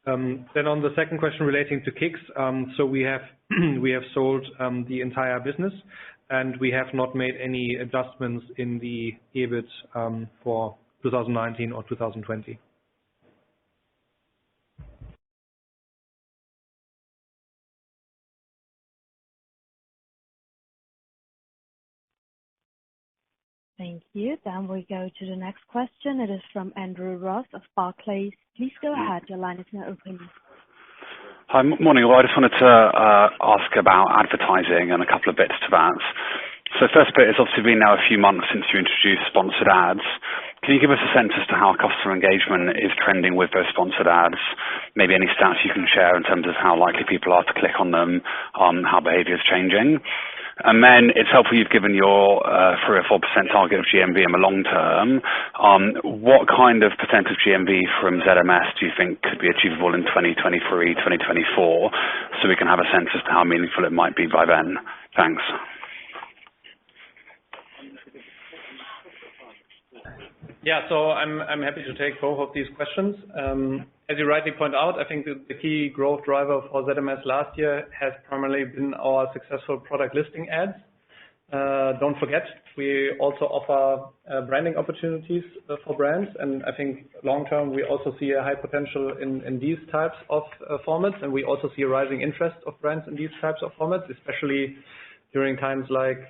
Then on the second question relating to Kicks, so we have sold the entire business, and we have not made any adjustments in the EBIT for 2019 or 2020.
Thank you. Then we go to the next question. It is from Andrew Ross of Barclays. Please go ahead. Your line is now open.
Hi, morning. Well, I just wanted to ask about advertising and a couple of bits to that. So first bit, it's obviously been now a few months since you introduced sponsored ads. Can you give us a sense as to how customer engagement is trending with those sponsored ads? Maybe any stats you can share in terms of how likely people are to click on them, how behavior is changing. And then it's helpful you've given your 3 or 4% target of GMV in the long term. What kind of percent of GMV from ZMS do you think could be achievable in 2023, 2024, so we can have a sense as to how meaningful it might be by then? Thanks.
Yeah, so I'm happy to take both of these questions. As you rightly point out, I think the key growth driver for ZMS last year has primarily been our successful product listing ads. Don't forget, we also offer branding opportunities for brands, and I think long term we also see a high potential in these types of formats, and we also see a rising interest of brands in these types of formats, especially during times like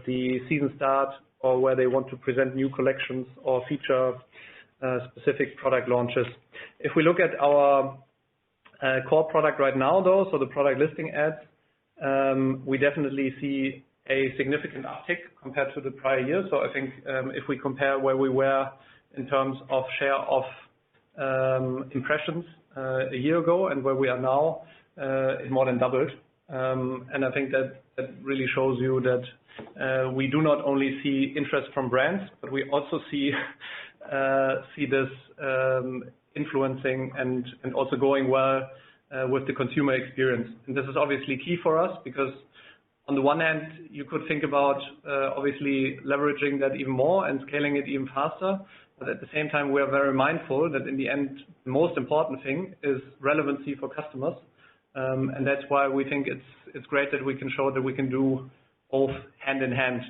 the season start, or where they want to present new collections or feature specific product launches. If we look at our core product right now, though, so the product listing ads, we definitely see a significant uptick compared to the prior year. So I think if we compare where we were in terms of share of impressions a year ago and where we are now, it more than doubled. And I think that really shows you that we do not only see interest from brands, but we also see this influencing and also going well with the consumer experience. And this is obviously key for us because on the one hand, you could think about obviously leveraging that even more and scaling it even faster. But at the same time, we are very mindful that in the end, the most important thing is relevancy for customers. And that's why we think it's great that we can show that we can do both hand in hand,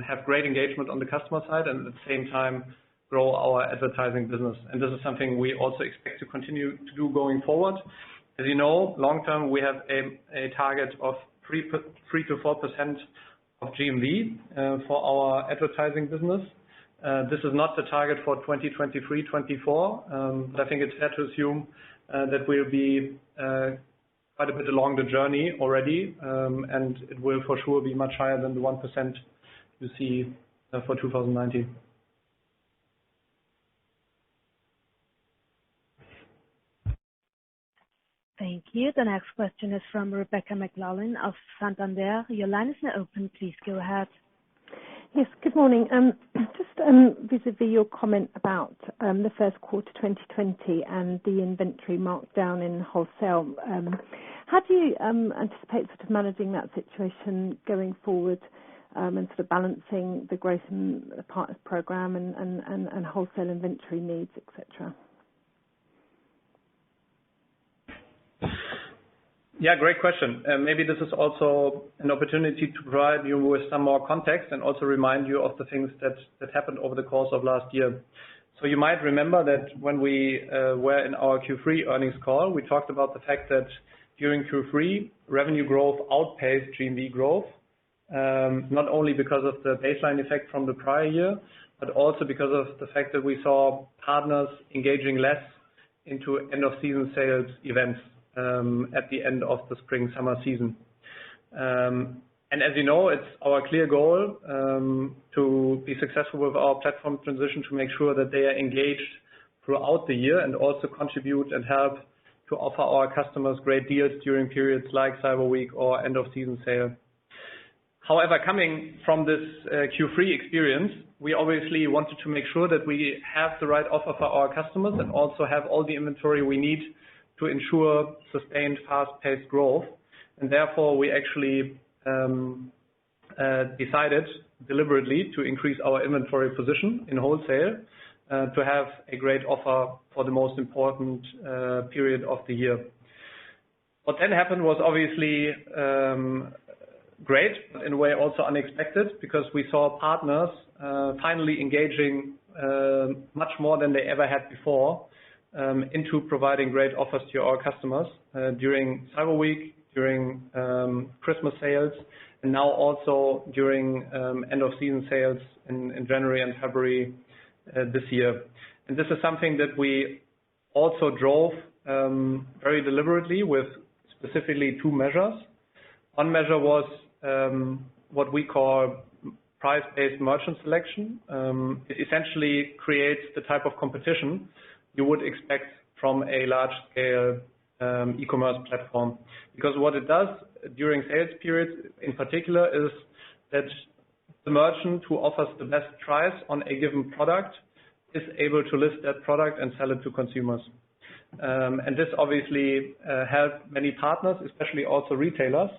have great engagement on the customer side and at the same time grow our advertising business. And this is something we also expect to continue to do going forward. As you know, long term, we have a target of 3 to 4% of GMV for our advertising business. This is not the target for 2023-24, but I think it's fair to assume that we'll be quite a bit along the journey already, and it will for sure be much higher than the 1% you see for 2019.
Thank you. The next question is from Rebecca McClellan of Santander. Your line is now open. Please go ahead.
Yes, good morning. Just vis-a-vis your comment about the first quarter 2020 and the inventory markdown in wholesale, how do you anticipate sort of managing that situation going forward and sort of balancing the growth in the partners program and wholesale inventory needs, etc.?
Yeah, great question. Maybe this is also an opportunity to provide you with some more context and also remind you of the things that happened over the course of last year. So you might remember that when we were in our Q3 earnings call, we talked about the fact that during Q3, revenue growth outpaced GMV growth, not only because of the baseline effect from the prior year, but also because of the fact that we saw partners engaging less into end-of-season sales events at the end of the spring-summer season. And as you know, it's our clear goal to be successful with our platform transition to make sure that they are engaged throughout the year and also contribute and help to offer our customers great deals during periods like Cyber Week or end-of-season sale. However, coming from this Q3 experience, we obviously wanted to make sure that we have the right offer for our customers and also have all the inventory we need to ensure sustained fast-paced growth. And therefore, we actually decided deliberately to increase our inventory position in wholesale to have a great offer for the most important period of the year. What then happened was obviously great, but in a way also unexpected, because we saw partners finally engaging much more than they ever had before into providing great offers to our customers during Cyber Week, during Christmas sales, and now also during end of season sales in January and February this year. And this is something that we also drove very deliberately with specifically two measures. One measure was what we call price-based merchant selection. It essentially creates the type of competition you would expect from a large-scale e-commerce platform. Because what it does during sales periods in particular is that the merchant who offers the best price on a given product is able to list that product and sell it to consumers. And this obviously helped many partners, especially also retailers,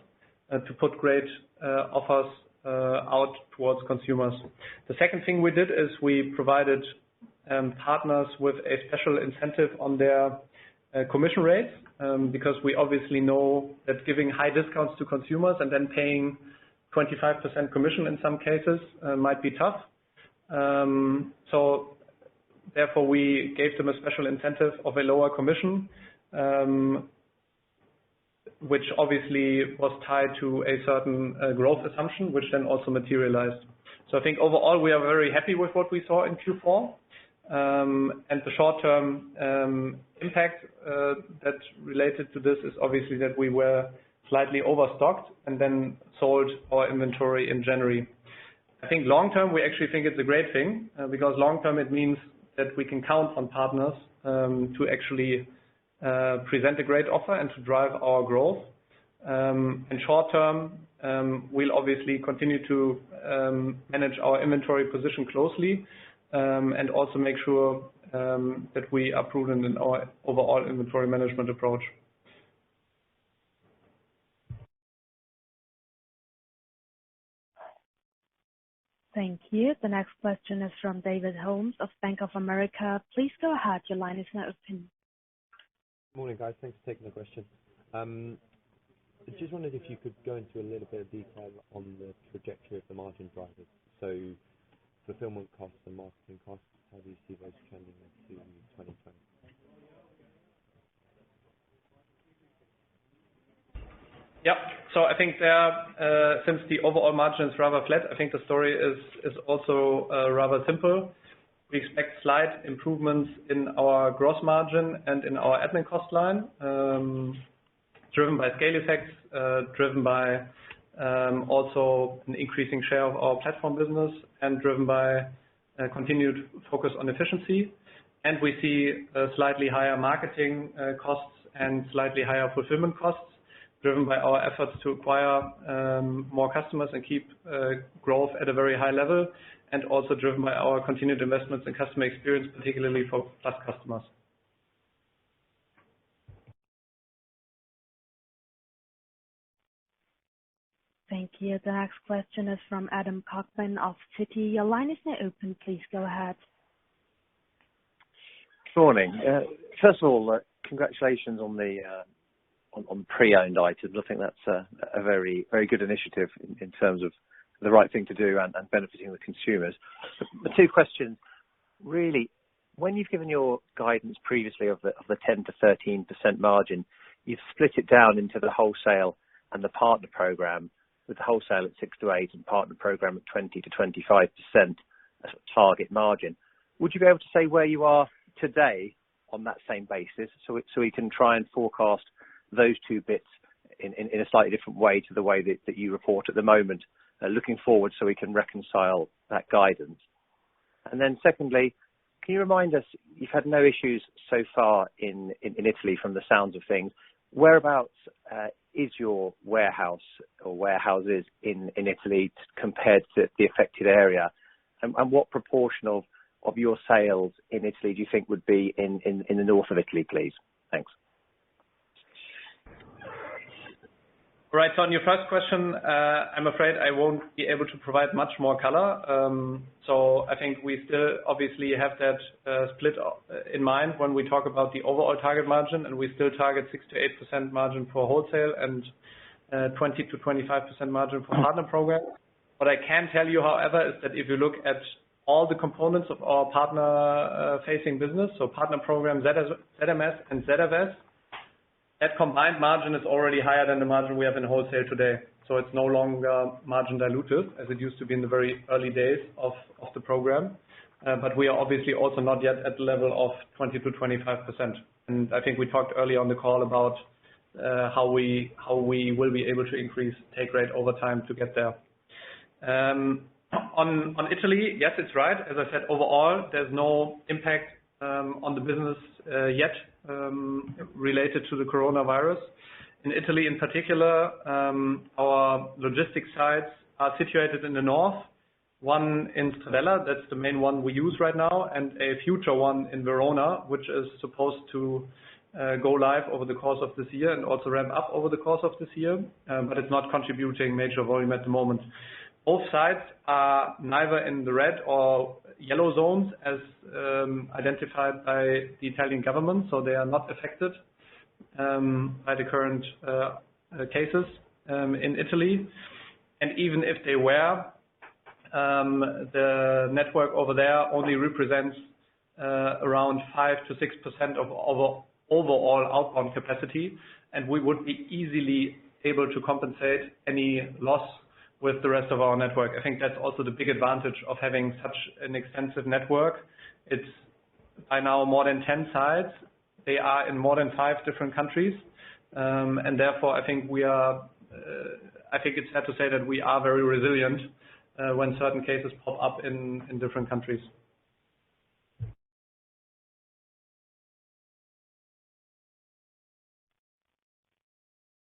to put great offers out towards consumers. The second thing we did is we provided partners with a special incentive on their commission rates, because we obviously know that giving high discounts to consumers and then paying 25% commission in some cases might be tough. So therefore we gave them a special incentive of a lower commission, which obviously was tied to a certain growth assumption, which then also materialized. So I think overall we are very happy with what we saw in Q4. And the short-term impact that related to this is obviously that we were slightly overstocked and then sold our inventory in January. I think long-term we actually think it's a great thing, because long-term it means that we can count on partners to actually present a great offer and to drive our growth. And short-term, we'll obviously continue to manage our inventory position closely, and also make sure that we are prudent in our overall inventory management approach.
Thank you. The next question is from David Holmes of Bank of America. Please go ahead. Your line is now open.
Morning, guys. Thanks for taking the question. I just wondered if you could go into a little bit of detail on the trajectory of the margin drivers. So fulfillment costs and marketing costs, how do you see those trending into 2020?
Yeah, so I think there, since the overall margin is rather flat, I think the story is also rather simple. We expect slight improvements in our gross margin and in our admin cost line, driven by scale effects, driven by also an increasing share of our platform business, and driven by continued focus on efficiency. And we see slightly higher marketing costs and slightly higher fulfillment costs, driven by our efforts to acquire more customers and keep growth at a very high level, and also driven by our continued investments in customer experience, particularly for Plus customers.
Thank you. The next question is from Adam Cochrane of Citi. Your line is now open. Please go ahead.
Good morning. First of all, congratulations on the on pre-owned items. I think that's a very, very good initiative in terms of the right thing to do and benefiting the consumers. The two questions, really, when you've given your guidance previously of the 10 to 13% margin, you've split it down into the wholesale and the partner program, with the wholesale at 6 to 8 and partner program at 20 to 25% as a target margin. Would you be able to say where you are today on that same basis, so we can try and forecast those two bits in a slightly different way to the way that you report at the moment, looking forward, so we can reconcile that guidance? And then secondly, can you remind us, you've had no issues so far in Italy from the sounds of things. Whereabouts is your warehouse or warehouses in Italy compared to the affected area? And what proportion of your sales in Italy do you think would be in the north of Italy, please? Thanks.
Right. So on your first question, I'm afraid I won't be able to provide much more color. So I think we still obviously have that split in mind when we talk about the overall target margin, and we still target 6 to 8% margin for wholesale and 20 to 25% margin for partner programs. What I can tell you, however, is that if you look at all the components of our partner-facing business, so partner program, ZMS and ZFS, that combined margin is already higher than the margin we have in wholesale today. So it's no longer margin dilutive as it used to be in the very early days of the program. But we are obviously also not yet at the level of 20 to 25%. And I think we talked earlier on the call about how we will be able to increase take rate over time to get there. On Italy, yes, it's right. As I said, overall, there's no impact on the business yet related to the coronavirus. In Italy in particular, our logistics sites are situated in the north, one in Stradella, that's the main one we use right now, and a future one in Verona, which is supposed to go live over the course of this year and also ramp up over the course of this year, but it's not contributing major volume at the moment. Both sites are neither in the red or yellow zones as identified by the Italian government, so they are not affected by the current cases in Italy. And even if they were, the network over there only represents around 5 to 6% of overall outbound capacity, and we would be easily able to compensate any loss with the rest of our network. I think that's also the big advantage of having such an extensive network. It's by now more than 10 sites. They are in more than 5 different countries. And therefore, I think it's fair to say that we are very resilient when certain cases pop up in different countries.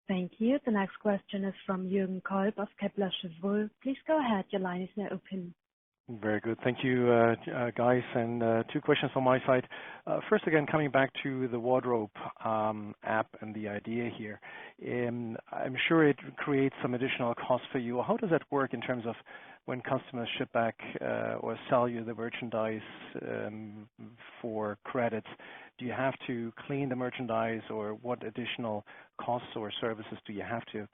Thank you. The next question is from Jürgen Kolb of Kepler Cheuvreux. Please go ahead. Your line is now open.
Very good. Thank you, guys. And 2 questions on my side. First, again, coming back to the wardrobe app and the idea here. I'm sure it creates some additional cost for you. How does that work in terms of when customers ship back or sell you the merchandise for credits? Do you have to clean the merchandise, or what additional costs or services do you have to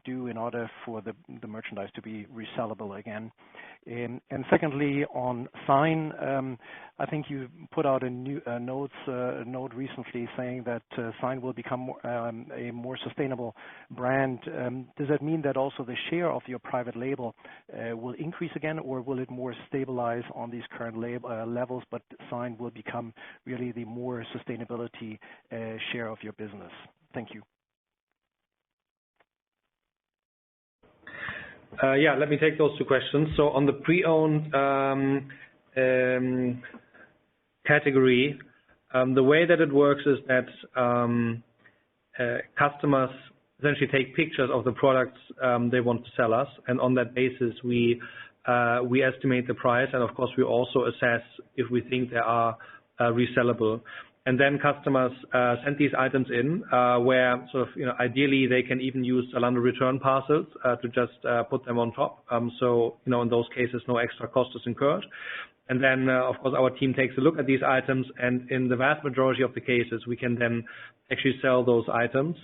do in order for the merchandise to be resellable again? And secondly, on Sign, I think you put out a new note recently saying that Sign will become a more sustainable brand. Does that mean that also the share of your private label will increase again, or will it more stabilize on these current levels, but Sign will become really the more sustainability share of your business? Thank you.
Yeah, let me take those 2 questions. So on the pre-owned category, the way that it works is that customers essentially take pictures of the products they want to sell us, and on that basis we estimate the price, and of course we also assess if we think they are resellable. And then customers send these items in where sort of, ideally they can even use Zalando return parcels to just put them on top. So, in those cases, no extra cost is incurred. And then, of course, our team takes a look at these items, and in the vast majority of the cases, we can then actually sell those items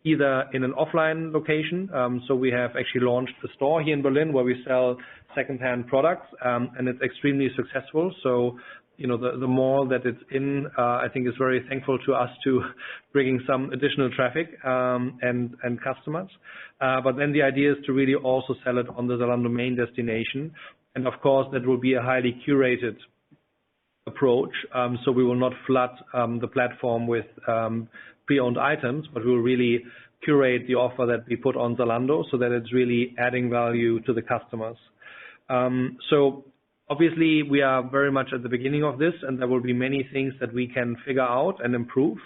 either in an offline location. So we have actually launched a store here in Berlin where we sell secondhand products, and it's extremely successful. So, the mall that it's in, I think is very thankful to us to bringing some additional traffic and customers. But then the idea is to really also sell it on the Zalando main destination. And of course, that will be a highly curated approach. So we will not flood the platform with pre-owned items, but we will really curate the offer that we put on Zalando so that it's really adding value to the customers. So obviously, we are very much at the beginning of this, and there will be many things that we can figure out and improve.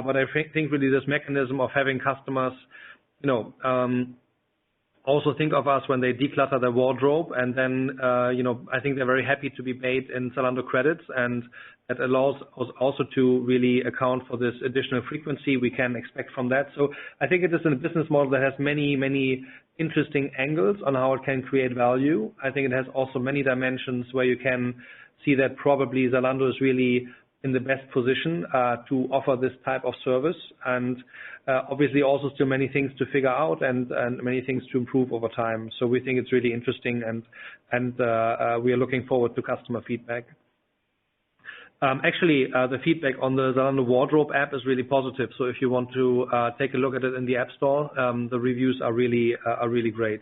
But I think really this mechanism of having customers, also think of us when they declutter their wardrobe, and then, I think they're very happy to be paid in Zalando credits, and that allows us also to really account for this additional frequency we can expect from that. So I think it is a business model that has many, many interesting angles on how it can create value. I think it has also many dimensions where you can see that probably Zalando is really in the best position to offer this type of service, and obviously also still many things to figure out and many things to improve over time. So we think it's really interesting, and we are looking forward to customer feedback. Actually, the feedback on the Zalando Wardrobe app is really positive. So if you want to take a look at it in the App Store, the reviews are really great.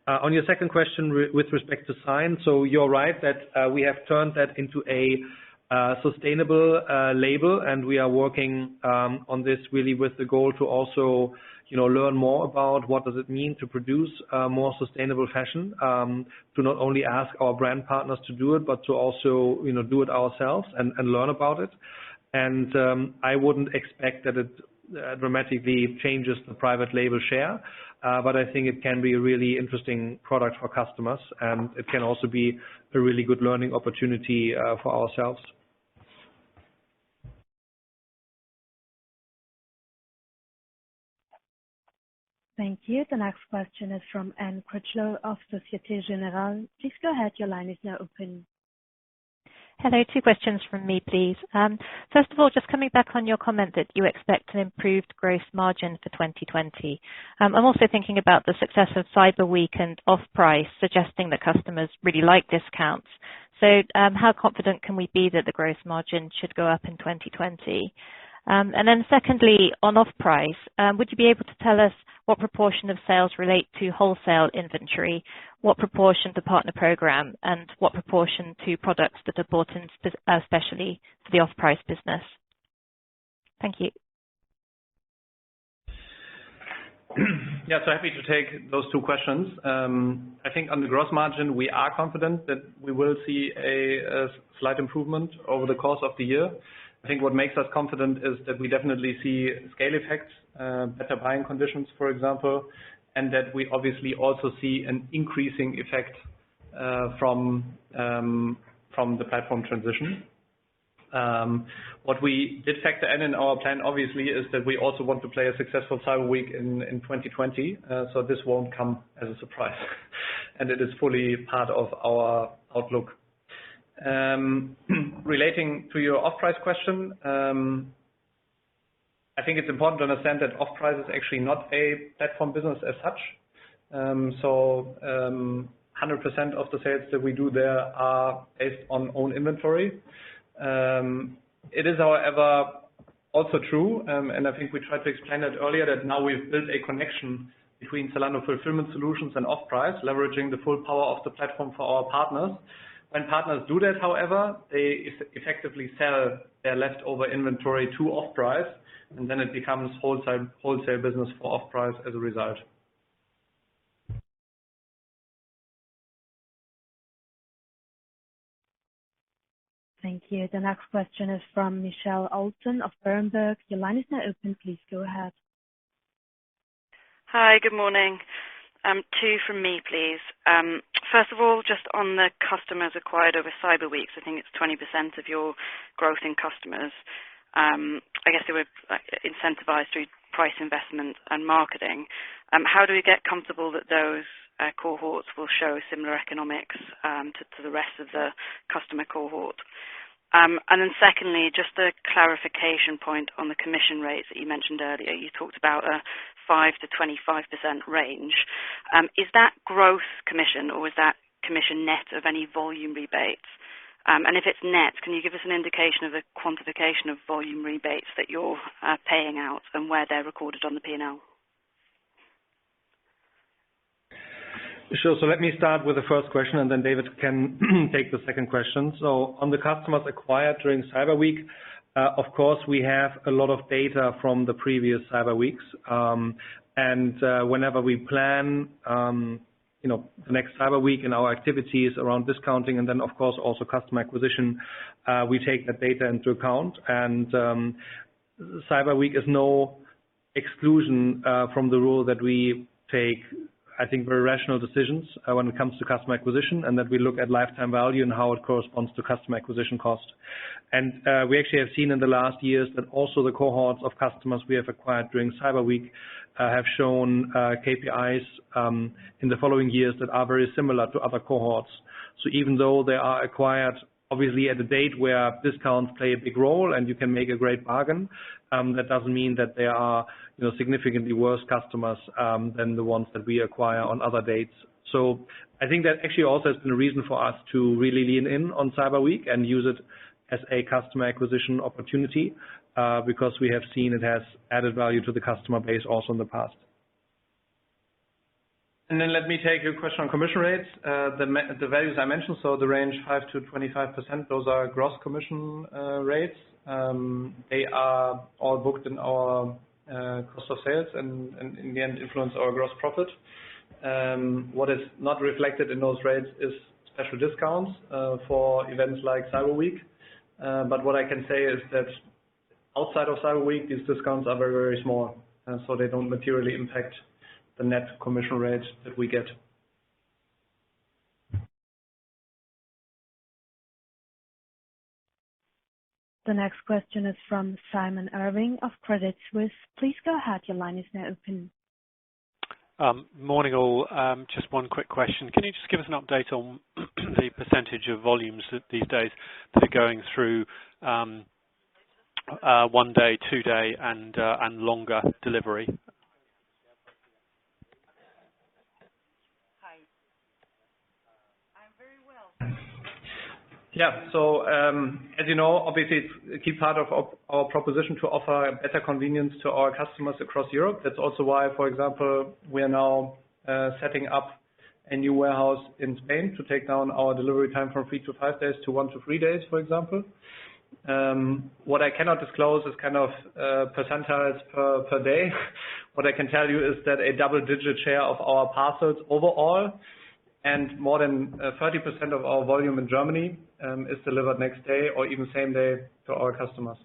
On your second question with respect to Sign, so you're right that we have turned that into a sustainable label, and we are working on this really with the goal to also learn more about what does it mean to produce more sustainable fashion, to not only ask our brand partners to do it, but to also do it ourselves and learn about it. And I wouldn't expect that it dramatically changes the private label share, but I think it can be a really interesting product for customers, and it can also be a really good learning opportunity for ourselves.
Thank you. The next question is from Anne Critchlow of Societe Generale. Please go ahead. Your line is now open.
Hello, 2 questions from me, please. First of all, just coming back on your comment that you expect an improved gross margin for 2020. I'm also thinking about the success of Cyber Week and off-price, suggesting that customers really like discounts. So how confident can we be that the gross margin should go up in 2020? And then secondly, on off-price, would you be able to tell us what proportion of sales relate to wholesale inventory, what proportion to partner program, and what proportion to products that are bought in especially for the off-price business? Thank you.
Yeah, so happy to take those 2 questions. I think on the gross margin, we are confident that we will see a slight improvement over the course of the year. I think what makes us confident is that we definitely see scale effects, better buying conditions, for example, and that we obviously also see an increasing effect from the platform transition. What we did factor in our plan, obviously, is that we also want to play a successful Cyber Week in 2020, so this won't come as a surprise, and it is fully part of our outlook. Relating to your off-price question, I think it's important to understand that off-price is actually not a platform business as such. 100% of the sales that we do there are based on own inventory. It is, however, also true, and I think we tried to explain that earlier, that now we've built a connection between Zalando Fulfillment Solutions and off-price, leveraging the full power of the platform for our partners. When partners do that, however, they effectively sell their leftover inventory to off-price, and then it becomes wholesale business for off-price as a result.
Thank you. The next question is from Michelle Alton of Berenberg. Your line is now open. Please go ahead.
Hi, good morning. 2 from me, please. First of all, just on the customers acquired over Cyber Weeks, I think it's 20% of your growth in customers. I guess they were incentivized through price investment and marketing. How do we get comfortable that those cohorts will show similar economics to the rest of the customer cohort? And then secondly, just a clarification point on the commission rates that you mentioned earlier. You talked about a 5 to 25% range. Is that gross commission, or is that commission net of any volume rebates? And if it's net, can you give us an indication of the quantification of volume rebates that you're paying out and where they're recorded on the P&L?
Sure. So let me start with the first question, and then David can take the second question. So on the customers acquired during Cyber Week, of course, we have a lot of data from the previous Cyber Weeks. And whenever we plan, the next Cyber Week and our activities around discounting, and then, of course, also customer acquisition, we take that data into account. And Cyber Week is no exclusion from the rule that we take, I think, very rational decisions when it comes to customer acquisition, and that we look at lifetime value and how it corresponds to customer acquisition cost. And we actually have seen in the last years that also the cohorts of customers we have acquired during Cyber Week have shown KPIs in the following years that are very similar to other cohorts. So even though they are acquired obviously at a date where discounts play a big role and you can make a great bargain, that doesn't mean that they are significantly worse customers than the ones that we acquire on other dates. So I think that actually also has been a reason for us to really lean in on Cyber Week and use it as a customer acquisition opportunity because we have seen it has added value to the customer base also in the past.
And then let me take your question on commission rates. The values I mentioned, so the range 5 to 25%, those are gross commission rates. They are all booked in our cost of sales and in the end influence our gross profit. What is not reflected in those rates is special discounts for events like Cyber Week. But what I can say is that outside of Cyber Week, these discounts are very, very small, so they don't materially impact the net commission rate that we get.
The next question is from Simon Irving of Credit Suisse. Please go ahead. Your line is now open.
Morning all. Just one quick question. Can you just give us an update on the percentage of volumes these days that are going through 1 day, 2 day and longer delivery?
Yeah, so as you know, obviously it's a key part of our proposition to offer better convenience to our customers across Europe. That's also why, for example, we are now setting up a new warehouse in Spain to take down our delivery time from 3 to 5 days to 1 to 3 days, for example. What I cannot disclose is kind of percentiles per day. What I can tell you is that a double-digit share of our parcels overall and more than 30% of our volume in Germany is delivered next day or even same day to our customers.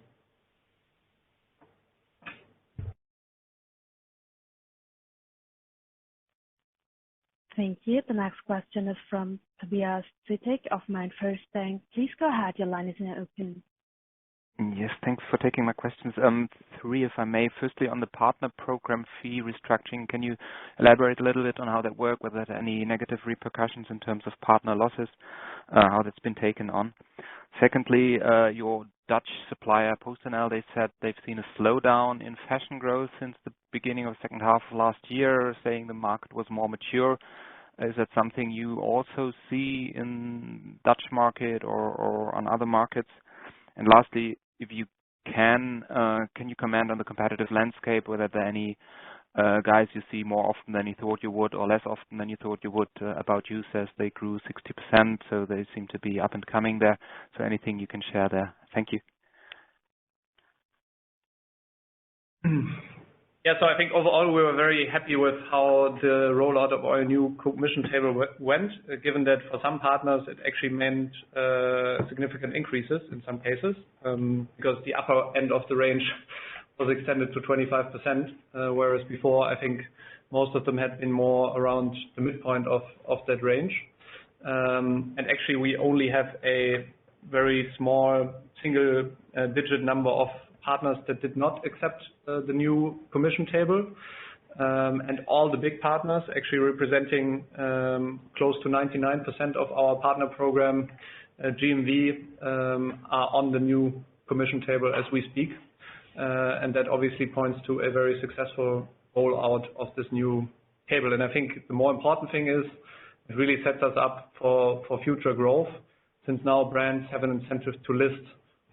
Thank you. The next question is from Tobias Zittig of MainFirst Bank. Please go ahead. Your line is now open.
Yes, thanks for taking my questions. 3, if I may. Firstly, on the partner program fee restructuring, can you elaborate a little bit on how that worked, whether there are any negative repercussions in terms of partner losses, how that's been taken on? Secondly, your Dutch supplier, PostNL, they said they've seen a slowdown in fashion growth since the beginning of the second half of last year, saying the market was more mature. Is that something you also see in Dutch market or on other markets? And lastly, if you can you comment on the competitive landscape, whether there are any guys you see more often than you thought you would or less often than you thought you would? About You says they grew 60%, so they seem to be up and coming there. So anything you can share there? Thank you.
Yeah, so I think overall we were very happy with how the rollout of our new commission table went, given that for some partners it actually meant significant increases in some cases, because the upper end of the range was extended to 25%, whereas before I think most of them had been more around the midpoint of that range. And actually we only have a very small single digit number of partners that did not accept the new commission table, and all the big partners, actually representing close to 99% of our partner program GMV, are on the new commission table as we speak, and that obviously points to a very successful rollout of this new table. And I think the more important thing is it really sets us up for future growth, since now brands have an incentive to list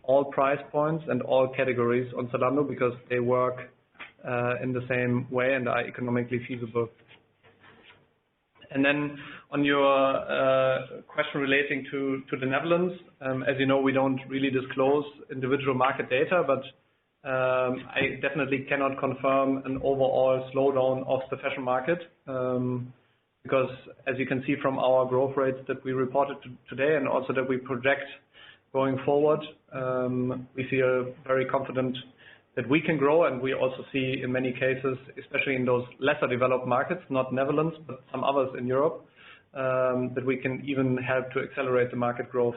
all price points and all categories on Zalando because they work in the same way and are economically feasible. And then on your question relating to the Netherlands, as you know, we don't really disclose individual market data, but I definitely cannot confirm an overall slowdown of the fashion market, because as you can see from our growth rates that we reported today and also that we project going forward, we feel very confident that we can grow, and we also see in many cases, especially in those lesser developed markets, not Netherlands, but some others in Europe, that we can even help to accelerate the market growth.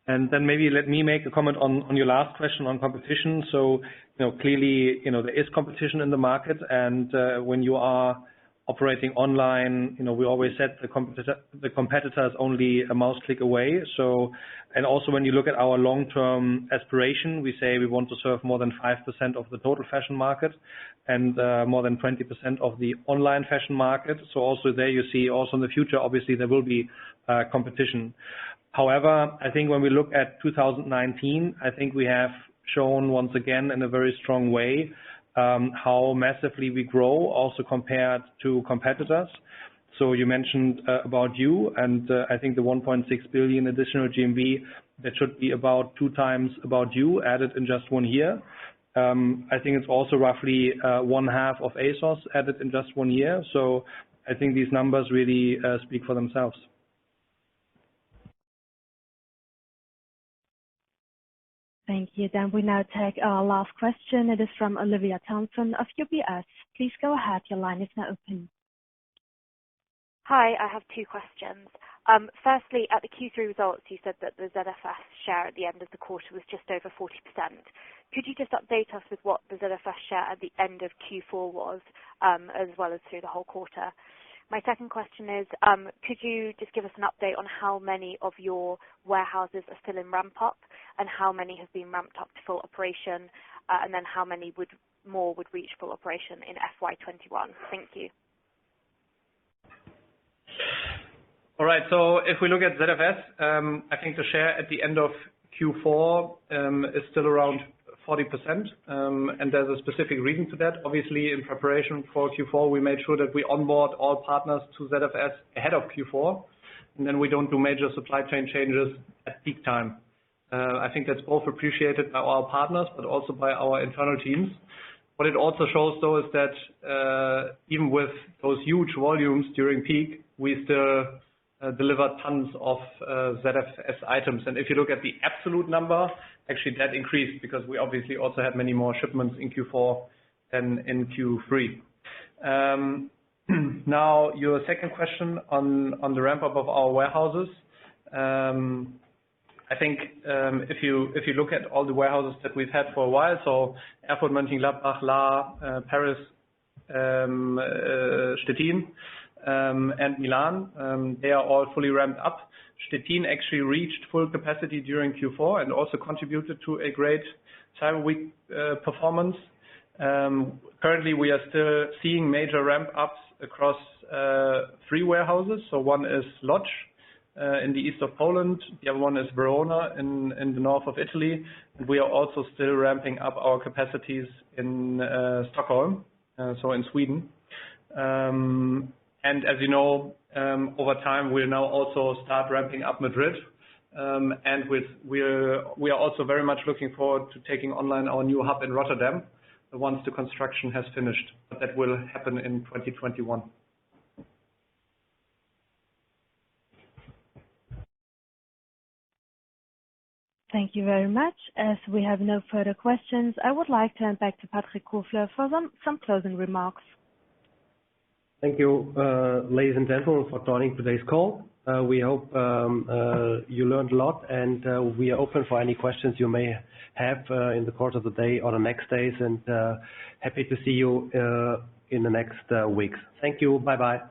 And then maybe let me make a comment on your last question on competition. So, clearly, there is competition in the market, and when you are operating online, we always said the competitor is only a mouse click away. So, and also when you look at our long-term aspiration, we say we want to serve more than 5% of the total fashion market and more than 20% of the online fashion market. So also there you see also in the future, obviously there will be competition. However, I think when we look at 2019, I think we have shown once again in a very strong way how massively we grow also compared to competitors. So you mentioned About You, and I think the 1.6 billion additional GMV, that should be about 2 times About You added in just 1 year. I think it's also roughly 1/2 of ASOS added in just 1 year. So I think these numbers really speak for themselves.
Thank you. Then we now take our last question. It is from Olivia Townsend of UBS. Please go ahead. Your line is now open.
Hi, I have 2 questions. Firstly, at the Q3 results, you said that the ZFS share at the end of the quarter was just over 40%. Could you just update us with what the ZFS share at the end of Q4 was, as well as through the whole quarter? My second question is, could you just give us an update on how many of your warehouses are still in ramp-up and how many have been ramped up to full operation, and then how many more would reach full operation in FY21? Thank you.
All right, so if we look at ZFS, I think the share at the end of Q4 is still around 40%, and there's a specific reason to that. Obviously, in preparation for Q4, we made sure that we onboard all partners to ZFS ahead of Q4, and then we don't do major supply chain changes at peak time. I think that's both appreciated by our partners, but also by our internal teams. What it also shows, though, is that even with those huge volumes during peak, we still deliver tons of ZFS items. And if you look at the absolute number, actually that increased because we obviously also had many more shipments in Q4 than in Q3. Now, your second question on the ramp up of our warehouses. I think if you look at all the warehouses that we've had for a while, so Erfurt, Mönchengladbach, La, Paris, Stettin, and Milan, they are all fully ramped up. Stettin actually reached full capacity during Q4 and also contributed to a great Cyber Week performance. Currently, we are still seeing major ramp-ups across 3 warehouses. So one is Lodz in the east of Poland, the other one is Verona in the north of Italy, and we are also still ramping up our capacities in Stockholm, so in Sweden. And as you know, over time, we'll now also start ramping up Madrid. And we are also very much looking forward to taking online our new hub in Rotterdam once the construction has finished. But that will happen in 2021.
Thank you very much. As we have no further questions, I would like to hand back to Patrick Kofler for some closing remarks.
Thank you, ladies and gentlemen, for joining today's call. We hope you learned a lot, and we are open for any questions you may have in the course of the day or the next days, and happy to see you in the next weeks. Thank you. Bye-bye.